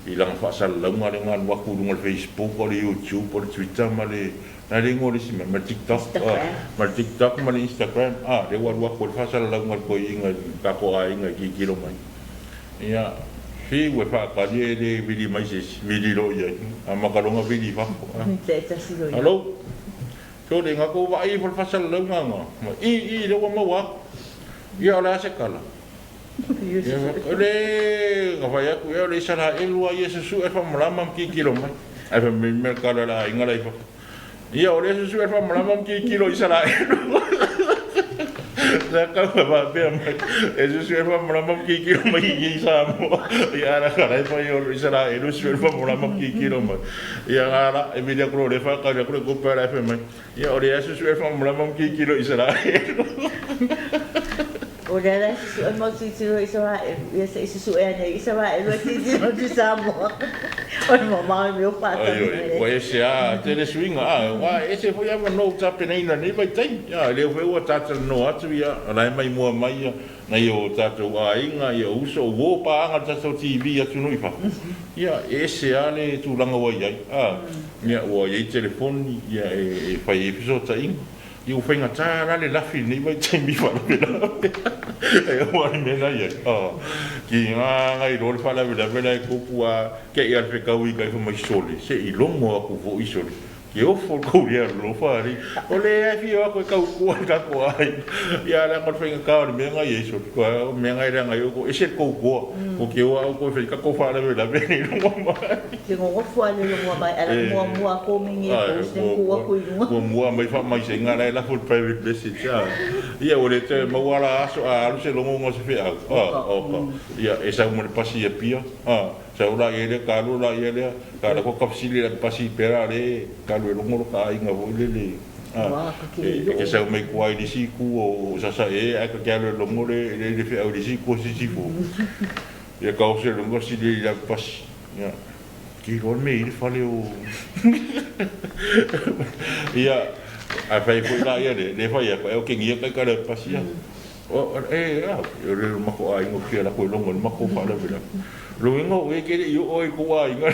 ilang whasal launga le ngan waku dungal Facebook o le YouTube o le Twitter ma le na le ngori si ma TikTok ma le Instagram le wa ko fasal la ngal ko inga ka ko inga ki kilo mai ia fi we fa ka le vidi mai se vidi lo ia ama ka longa vidi fa alo so le ngako wa i fasal la nga ma i le wa ma wa ia la se kala le ka fa ya ku ya le sala e lo ia se su e fa mala ki kilo mai e fa me kala la inga la ia o le su e fa mala ki kilo isala na Sa ka ba pe mai. E su su fa mora mam ki ki mai ki Samoa. Ia ara ka rai pa yo Israel su fa mora mam ki ki mai. Ia ara e media kro le fa ka kro ko para fe mai. Ia ore su su fa mora mam ki ki Israel.
Ora la su mo si Israel. Ia se su Israel lo ti di Samoa. Ora mo ma meu pa.
Ai, o ese a te le swinga a, wa ese foi a no tape nei na nei vai tai. Ya, le foi o tata no atu ia, lai mai mua mai na yo tata wa inga ia uso wo pa anga tata TV atu no ifa. Ya, ese a le tu langa wa ia. Ah, ya o ia telefone ia e fai episode tai. Eu fui ngatar ali la fini vai tai mi fa la. E o ani mena ia. Ah, ki nga ngai ro fa la vela ko kua ke ia pe ka wi kai fo mai sole. Se I longo ko vo I sole. Ki o fo ko ia lo fa ri. O le ai fi o ko ka ko ai. Ia la ko fai ka me ngai so ko me ngai ra ngai ko ese ko ko ki o ko fai ka ko fa la vela ni lo mo.
Ki ngo fo ale lo mai ala mo ko mingi ko se ko
Mua mai fa mai se ngala la full private message ya. Ia o le te mawala aso a lu se longo ngo se fe a. Ia e sa mo le pasi e pia. Sa ula ye le kalu la ye le ka la ko kapsili la pasi pera le kalu longo ka inga vo le. E sa mai ko ai disi ku o sa e a ka kalu longo le fe au disi ko si si fo. Ia ka o se longo si le la pasi. Ia ki ro me I fale o ia a fai foi lá ia le fai e o que ngia ka le pasia o eu le mako ai ngo kia la ko longo mako fa la vela lo ngo e ke yo oi ko ai ngo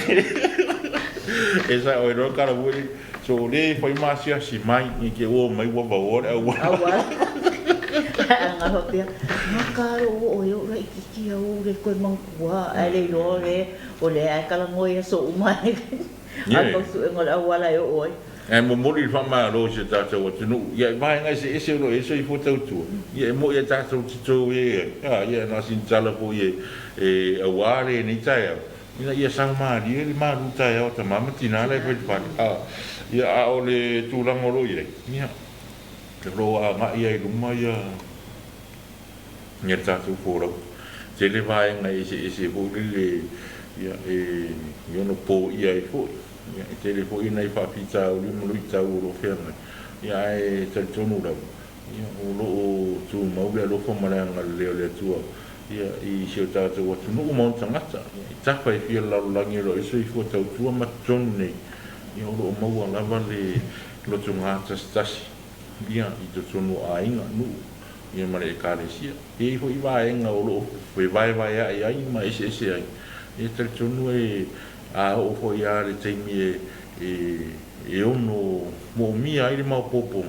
esa o ro ka ro so le fai masia si mai ni ke o mai wa ba o
nga hopia makaro o yo ra ki o le ko mangkua ale yo le o le ai kala ngoi so mai a ko su ngol awala yo oi
e mo mori fa ma lo se ta so tunu ia vai ngai se ese lo ese I foto tu ia mo ia ta so tu ia ia na sin tala po ia e awale ni tai ina ia sang ma di le ma ru tai o ta mama tina le pe pa ia a o le tu lang lo ia ia te ro a ma ia lu ma ia ta tu fo te le vai ngai ese po le ia e yo no po ia fo ia te le fo ina I fa pizza o le mo luita o lo ferma ia e te tonu la ia o lo tu mau le lo fo mala le tua ia I se ta te o tu no mo tangata ta fa I la langi lo so I fo ta tu ma tonne ia o lo mau la vale lo tu ngata stasi ia I te tonu a inga nu ia mare ka le sia e fo I va enga o lo vai ai ma ese ai e te tonu a o fo ia le teimi e ono mo mi ai le mau popo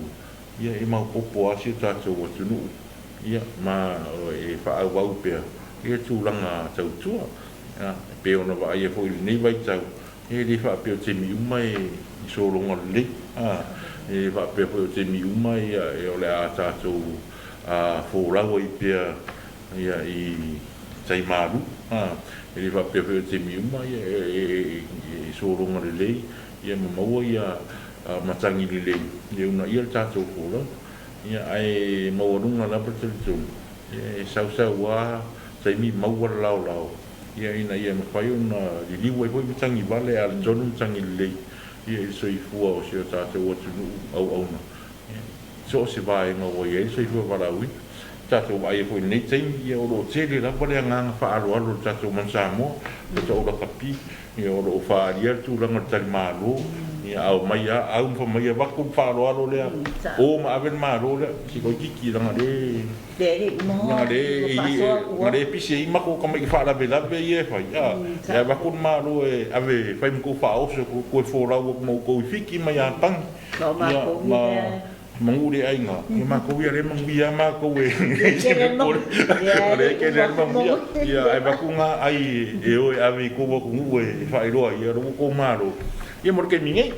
ia e mau popo asi tatou o tunu ia ma e fa au pe e tu langa tau tua pe ono va ia fo nei vai tau e le fa pe teimi uma e so longa le e va pe teimi uma e o le a tatou a fo lago I pe ia I tai maru ele va pe te miuma e soronga le lei ia maua ia matangi le lei ia una ia tatou kola ia ai maurunga la per tu e sau wa tai mi maua lao ia ina ia mafai una li liwa foi matangi vale al jonu matangi le lei ia so I fua o se tatou o tunu au na so se vai ngo ia so I fua valawi tatou vai foi nei tem ia o lo tele la pole nga fa alo tatou man Samoa tatou la kapi ia o lo fa ia tu langa tal malo ia au mai au fa mai va ku fa alo le o ma aven malo le si ko kiki langa le
mo
le pisi I mako ka mai fa la bela be ia fa ia va ku malo e ave fa ko fa o se ko fo la mo ko fiki mai a pang ia mangure ai nga e ma ko ia le mangia ma ko e ke le mangia ia ai ba ku nga ai e o ave ko ko ngu e fa ro ia ro ko maro ia mo ke mingi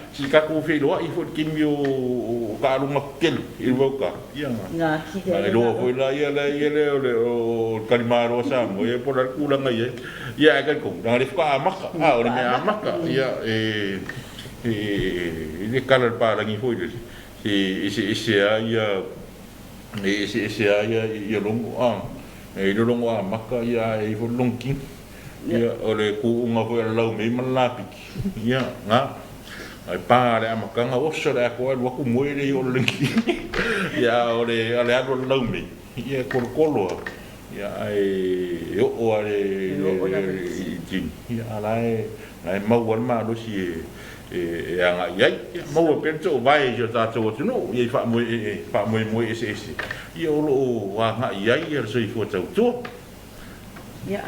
si ka ko fe ro I fo ki mi o ka ru ma kel I ro ka ia
nga ki de
ro ko la ia le o kalimaro sa mo e por ku la nga ia ka ko nga le fa maka o le me maka ia e le kala para ngi fo ese ia ese ia longo e longo maka ia e fo longking ia ole ku unga fo lau me malapiki ia nga ai pa le amakanga oso le ko wa ku moire o longking ia ole ale ado lau me ia kolo ia ai o ale ia ai mau ma do si e anga ia mau penso vai jo ta to no ia fa mo ese ia lo wa nga ia so i fo to
ia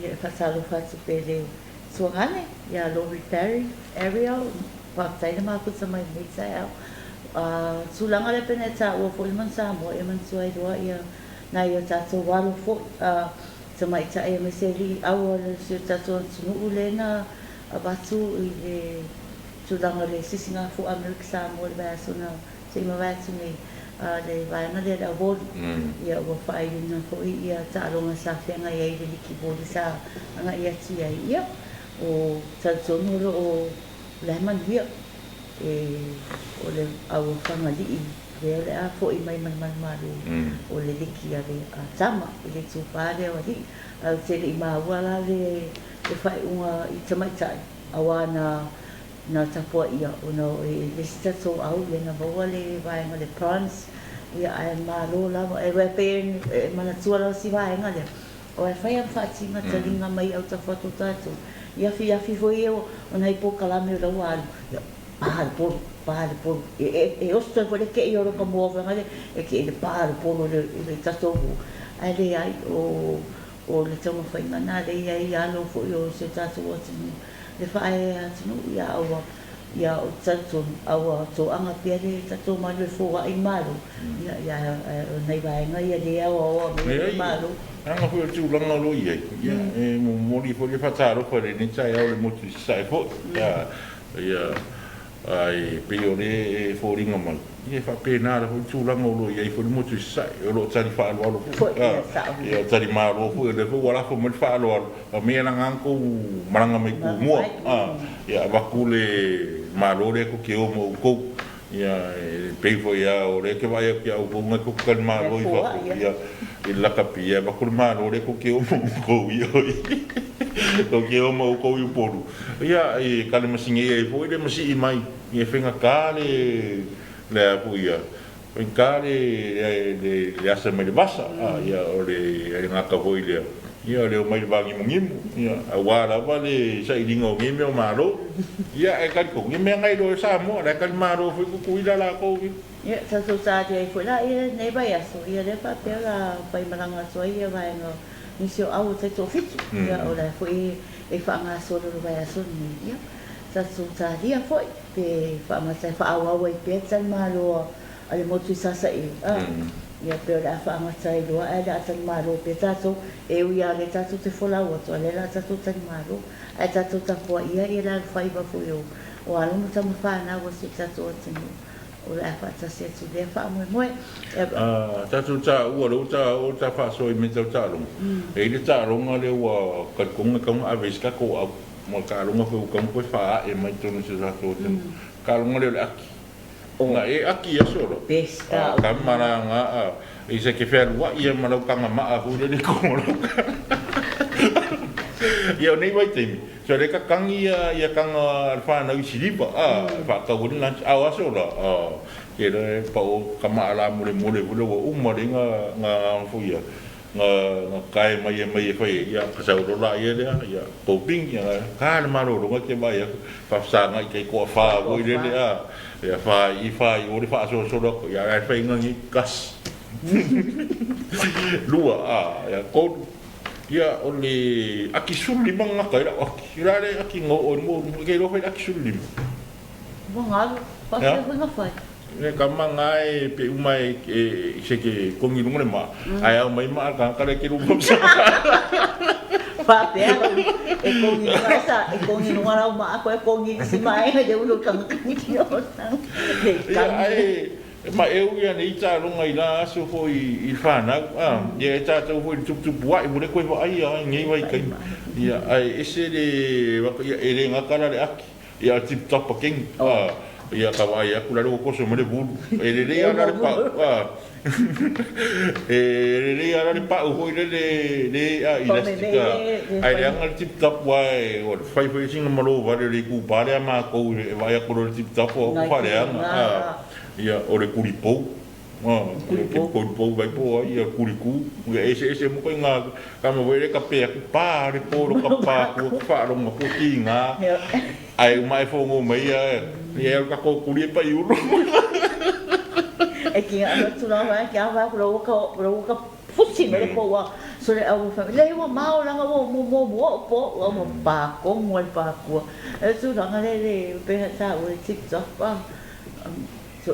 ia fa salo fa se pele so gane ia lo repair area pa tai ma ku sa mai sa sulanga le peneta o fo man sa mo e man so ai do ia na ia ta to wa lo fo sa mai ta e me se li au se ta to no ulena abatu i sulanga le sisinga fu Amerika Samoa le baso na se ma baso ni le vai na le avod ia o fai na fo ia ta ronga sa fenga ia i le ki bodi sa anga ia ti ia o ta sono o le man ia o le au fanga li le a fo i mai man maru o le liki ia le tama le tu pare o li au te le ma wala le fai unga i tamaitai awana na Tapuitea o no le stato au le na vole vai ma le prawns ia ai malo lava e wepen mana tua si vai ngale o e fai am fati ma talinga mai au ta foto tato ia fi foi eu ona ipo kalame ro wal ia par por e osto por que eu ro como ngale e que le par por le tato ai le ai o le tamo fai mana le ai alo foi o se tato o le fai atu ia o tato au to anga pere tato ma le fo ai malo ia nei vai nga ia le o malo
anga foi tu langa lo ia e mo li fo le fataro ko le ni sai au le mo tu sai fo ia ai peore fo ringa mal ia fa pena le tu langa lo ia fo le mo tu sai o lo tari fa lo ia tari ma lo fo le fo wala fo mo fa lo me na nganko maranga mai ku mo ia va ku le ma lo le ko ke o mo ko ia pe fo ia o le ke vai ke au mo ko kan ma lo ia la capilla va ku ma lo le ko ke o mo ko ia ko ke o mo ko i poru ia e kale masinge e fo le masi mai e fenga kale le apuia en kale le asa me le basa ia o le ngaka voi le ia le mai bangi mungimu ia awala vale sai lingo ngime o malo ia e kan ko ngime ngai do Samoa le kan malo foi ku kuila la ko
ia sa so sa te foi la ia nei vai aso ia le pa pela pai malanga so ia vai no ni se au te to fitu ia o la foi e fa nga so lo vai aso ni ia sa so sa dia foi pe fa ma sa fa awa wai pe tan malo ale mo tu sa sa ia pe la fa nga sa do ada tan malo pe tato e ia le tato te fola o to le la tato tan malo ai tato ta po ia la fai ba fu yo o alu mo tam fa na o se tato tinu o la fa ta se tu de fa mo
tato ta o lo ta o ta fa so i me ta lo e le ta lo nga le wa ka kunga ka a ves ka ko mo ka lo nga fu ka ko fa e mai to no se tato tinu ka lo nga le aki nga e aki ya solo
pesca
kamara nga i se ke fer wa ia malau kanga ma hu le ko ia nei vai temi so le ka kangi ia kanga fa na usilipa fa ka won lunch awa solo ke le pa o kama ala mole vulo o mo nga fu ia nga kai mai fa ia ka sa ro la ia ia ko ping ia ka le maro ro ke vai fa sa nga ke ko fa wo le ia fa o le fa so ia fa ngi kas lua ia ko ia ole aki suli manga kai aki rare aki ngo mo ke ro fa aki suli
mo ngalo pa se nga fa
ne kamanga e pe umai e se ke kongi ngone ma ai au mai ma ka le ke ru sa
pa pe e kongi sa e kongi no ara ma ko e kongi si mai de uno kan ni yo
ai ma eu ia nei ta longa i la so foi i fana ia ta to foi tu bua i mure ko ai ngai vai kai ia ai ese de ia ere nga kala le aki ia tip top king ia ka vai aku lalu ko so mo le bulu e le ala le pa e le ala le pa o le a elastica ai le angal tip top wai o fai foi singa malo va le ku pa le ma ko e vai aku le tip top o fa le ia o le kuripo ko vai po ia kuriku ese mo ko nga ka mo vai le ka pe ku pa le po ka pa ku fa ro mo ko tinga ai mai fo mo mai ia ka ko kuri pa iu
e ki ana tu na va ki ava ro ka fusi me ko wa so le au fa le wa mau la mo po mo pa ko mo pa ko e tu na le pe sa o tip top pa so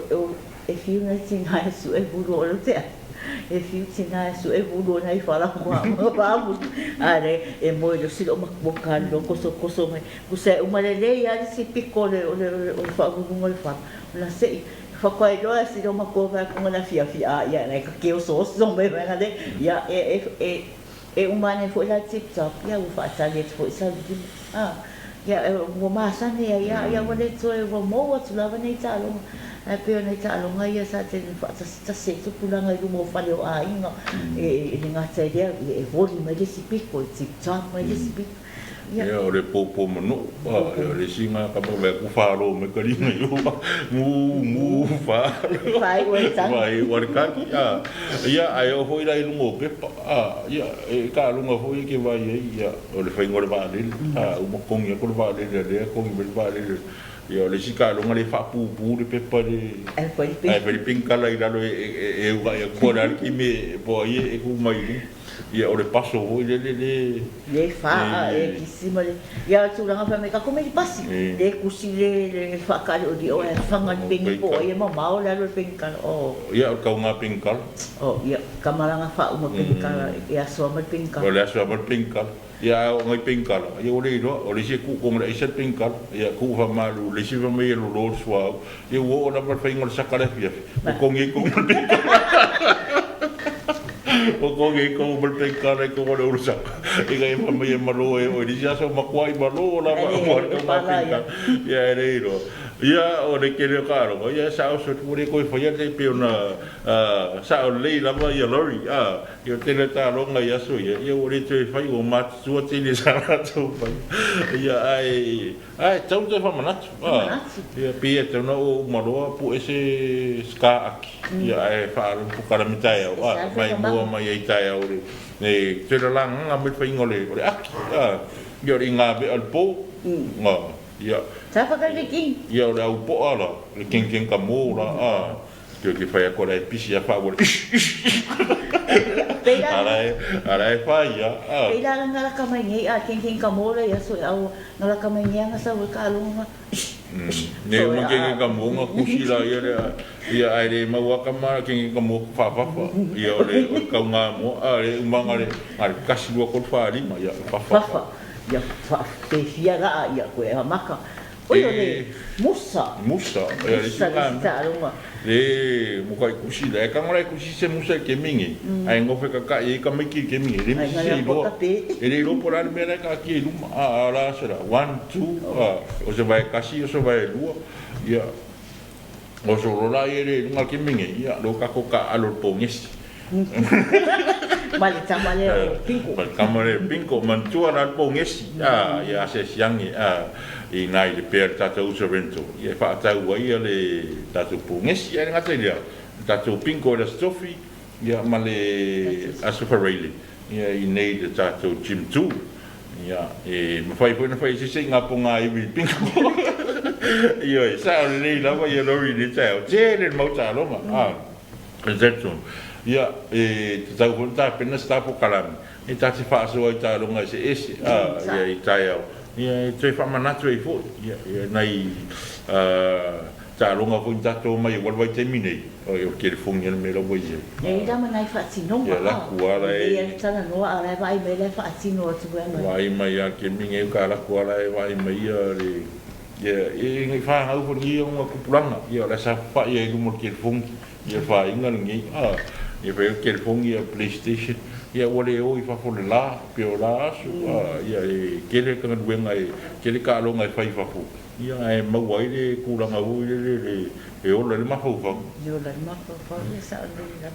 e fiu na tinga su e buro lo te e fiu tinga su e buro na i fala mo pa mo are e mo lo si lo ma boka lo koso mai ku se uma le ya si piccole o fa mo fa la sei fa coi lo si lo ma ko va con la fia ya na que eu sou me va de ya e uma ne foi la tip top ya u fa ta le foi sa ya mo ma sa ne ya mo le to e mo tu la va ne ta lo e pe nei ta longa ia sa te fa ta se tu pulanga i mo fa le a inga e nga te dia e voli mai de si pico ti ta mai de si pico
ia o le popo mano le singa ka mo ku fa ro me ka ringa yo mu fa
fai o ta
vai o ka ia ai o foi lai mo pe ia e ka lunga foi que vai ia o le fai ngor va le o mo kong ia ko va le ko va le ia le sika longa le fa pu le pepa le ai pe pinkala i lalo e uga ia ko la ki me po ie e ku mai ia o le paso ho
le fa e ki sima le ia tu langa fa me ka come pasi le kusi le fa ka o di o e fanga pingi po ia ma mau la lo pinkala
ia o ka nga pinkala
ia kamalanga fa uma pinkala ia so ma pinkala
o le so ma pinkala ia o ngai pinkala ia o le o le se ku ko le se pinkala ia ku fa malu le se me lo swa ia o na pa fainga sa kala fia ko ngi ko o ko ngi ko bel pinkala ko le ursa e ga ma me malo e o di ja so ma kwai malo la ma ia re ro ia o le kere karo ia sa o so pure ko fa ia te pe ona sa o le la va ia lori ia te le ta longa ia so ia o le te fai o ma so te le sa to fa ia ai tau te fa manatu ia pe te no o maro pu ese ska aki ia ai fa ro pu kara mitai o mai mo mai ai tai o ne te la langa me fa ingole o aki ia ringa be al po ia
ta fa ka le king
ia o au po ala le king ka mo la que fai a cola e pisi a fa o ara e fa ia
peila nga la ka mai ngai king ka mo la ia so au nga la ka mai ngai nga sa o ka lunga
ne mo king ka mo nga kusila ia ai le ma wa ka ma king ka mo fa ia o le ka nga mo le umanga le ar kasi lo ko fa ri ma ia fa
ia fa te fia la ia ko e maka oyo le musa
ia le
sa lunga
le mo kai kusi le ka ngora kusi se musa ke mingi ai ngo fe ka e ka miki ke mingi le mi lo e le lo por al mera ka ki lu ala sera 1 2 o se vai kasi o se vai lu ia o so lo la ele nga ke mingi ia lo ka ko ka alo pongesi
Mali tamale pinko.
Kamare pinko mantua na pongesi ia se siangi i nai le per tata usorento ia fa ta ia le tata pongesi ia ngata ia tata pinko le stofi ia male Aperila ia i nei le tata Jim 2 ia e ma fai pona fai se nga ponga i pinko ia sa le lava ia lori le tau le mau ta longa exacto ia e tau volta pena sta po kalam e tati fa so ai ta longa se ese ia i tai ia te fa manatu e fo ia nai ta longa fo tato mai wal vai terminei o eu quero fonga me lo voi
e da manai fa tino
ia la kuala
e tana no ala vai me le fa tino tu
vai mai a ke minge ka la kuala e vai mai le ia e ngai fa au fo ni un kupulanga ia la sa fa ia lu mo ke fonga ia fa inga ngi ia pe ke fonga PlayStation ia wale o I fa fo la pe o la ia e kele ka nduenga e kele ka longa e fai fa fu ia e mauai le kulanga ui le ola le mafau.
Yo la mafau le sa le.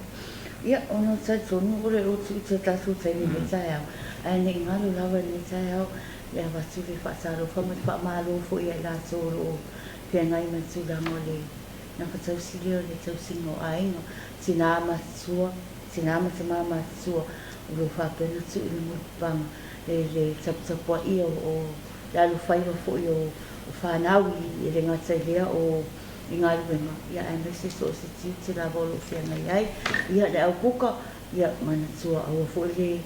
Ia ono tsa tonu ore o tu te tasu te ni tsaya. Ai ni ngalo lava ni tsaya. Ya va tu le fa sa ro fa mo fa malo fo ia la solo. Pe ngai ma tu da mole. Na fa tau silio le tau singo ai no. Sinama sua, sinama te mama sua. Ro fa pe no tu le pang le tap ia o la lu fai fo yo fa naui le ngata ia o inga luenga ia e mese so se ti la volo fia ngai ai ia le au puka ia mana tua au fo le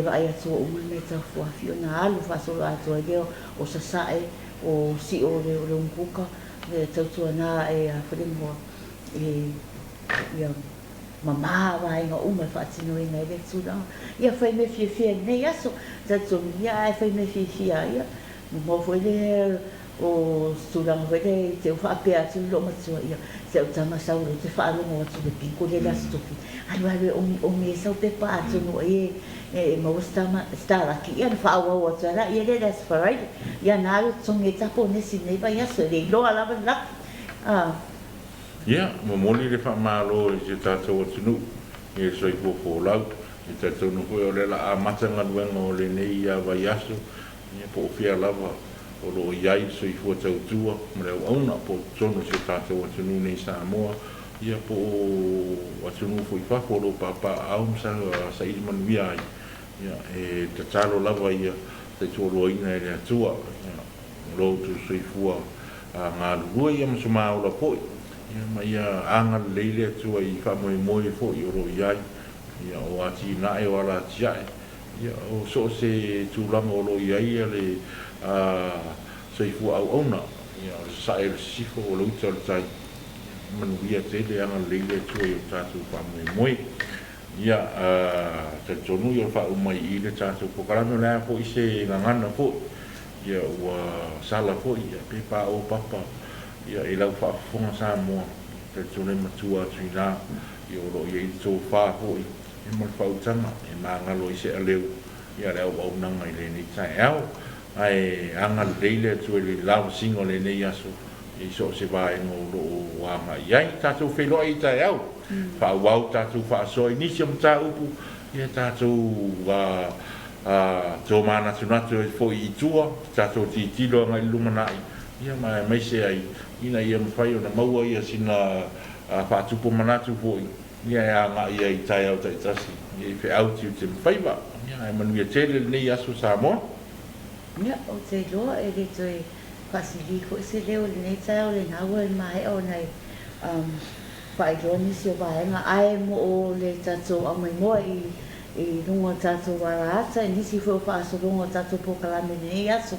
vai atu o me ta fo fio na alu fa so la to ia o sa sai o si o le un puka le tau na e a fo mo e ia mama vai nga uma fa tino inga le tula ia fa me fia nei aso ta tu ia fa me fia ia mo fo le o studang vede te fa pe atu lo matua ia se o tama sa o te fa lo mo tu de pinko le la stopi alu o me sa pe pa atu no e mo sta la ki ia fa o tsara ia le das fa right ia na lo tsong e tapo ne si ne ba ia se le lo ala ba la
ia mo moli le fa malo se tato o tunu e so i fo lau e tato no ko le la amatanga luengo le nei ia va yaso ia po fia lava o lo iai so i fua tautua ma leo auna po tono se tātou atunu nei Samoa ia po atunu fo i whako lo papa au msa sa ili manuia ai ia e te talo lava ia te tōro ina e le atua lo tu so i fua ngā lua ia masuma o la poi ia ma ia anga leile atua i whamoe moe fo i o lo iai ia o ati nae o ala tiae ia o so se tūlanga o lo iai le so i fua au ona ia sa el sifo o lo uta tai manuia te le anga leile tua i o tātou whamoe moe ia te tonu i o wha umai i le tātou pokarame lea fo i se ngangana fo ia ua sala fo ia pepa o papa ia i lau whaafonga Samoa te tone matua atu i nā i o lo i tō wha fo i e mal whautanga e maangalo i se aleu ia leo au nanga i le ni tai au ai anga leile tu le lavasiga le nei aso i so se vai no lo anga ia tatu felo i tai au fa wau tatu fa so ni se mta upu ia tatu wa to mana tunatu fo i tua tatu ti tilo ngai lumanai ia mai se ai ina ia mfai ona maua ia sina fa tupu manatu fo ia anga ia i tai au tai tasi ia fe au ti te mfai ba ia manu ia tele nei aso Samoa
ia o te loa e le toi pasili ko se leo le nei tai o le naua e mai o nei whai loa nisi o vaenga ai mo o le tatou a mai moa i runga tatou wala ata e nisi fo whaaso runga tatou pokalame nei aso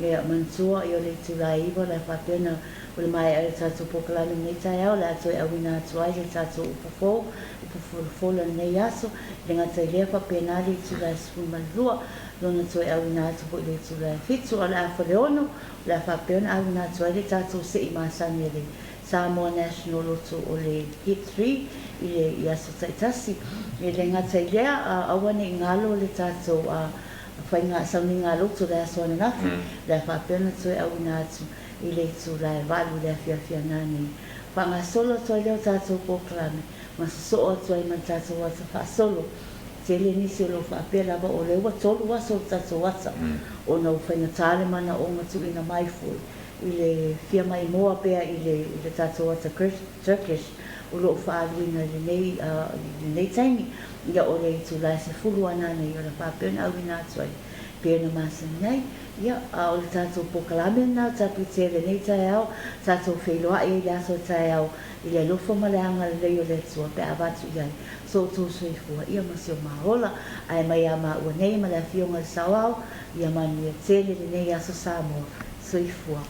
ia mantua i o le tulai iwa le whapena o le mai ai tatou pokalame nei tai au le ato e awina atu ai le tatou upafo le nei aso le ngata i lea whapena le tulai spumalua lona toi awina atu po le tulai fitu o le awhaleono le whapena awina atu ai le tatou se i masani le Samoa National Lotto o le Hit 3 i le i aso taitasi i le ngata i lea awane i ngalo le tatou whai ngā sauni ngā loto le aso ananafi le whapena toi awina atu i le tulai walu le fia nani wha ngā solo toi leo tatou poklame ma so o toi man tatou wata wha solo te le nisi o lo whaapea ba o le ua tolu waso tatou wata o nau whainga tāle mana o ngatu ina mai fui i le fia mai moa pea i le tatou wata Turkish o lo whaaluina le nei taimi ia o le tulai se fulu anana i o le whaapea awina atu ai pea na masani nei ia o le tatou pokalame na Tapuitea le nei tai au tatou whailoa i le aso tai au i le lofo maleanga le leo le tua pe avatu iai so tō soifua ia masio mahola ai mai ama ua nei ma le fionga le sauau ia manu e tele le nei aso Samoa soifua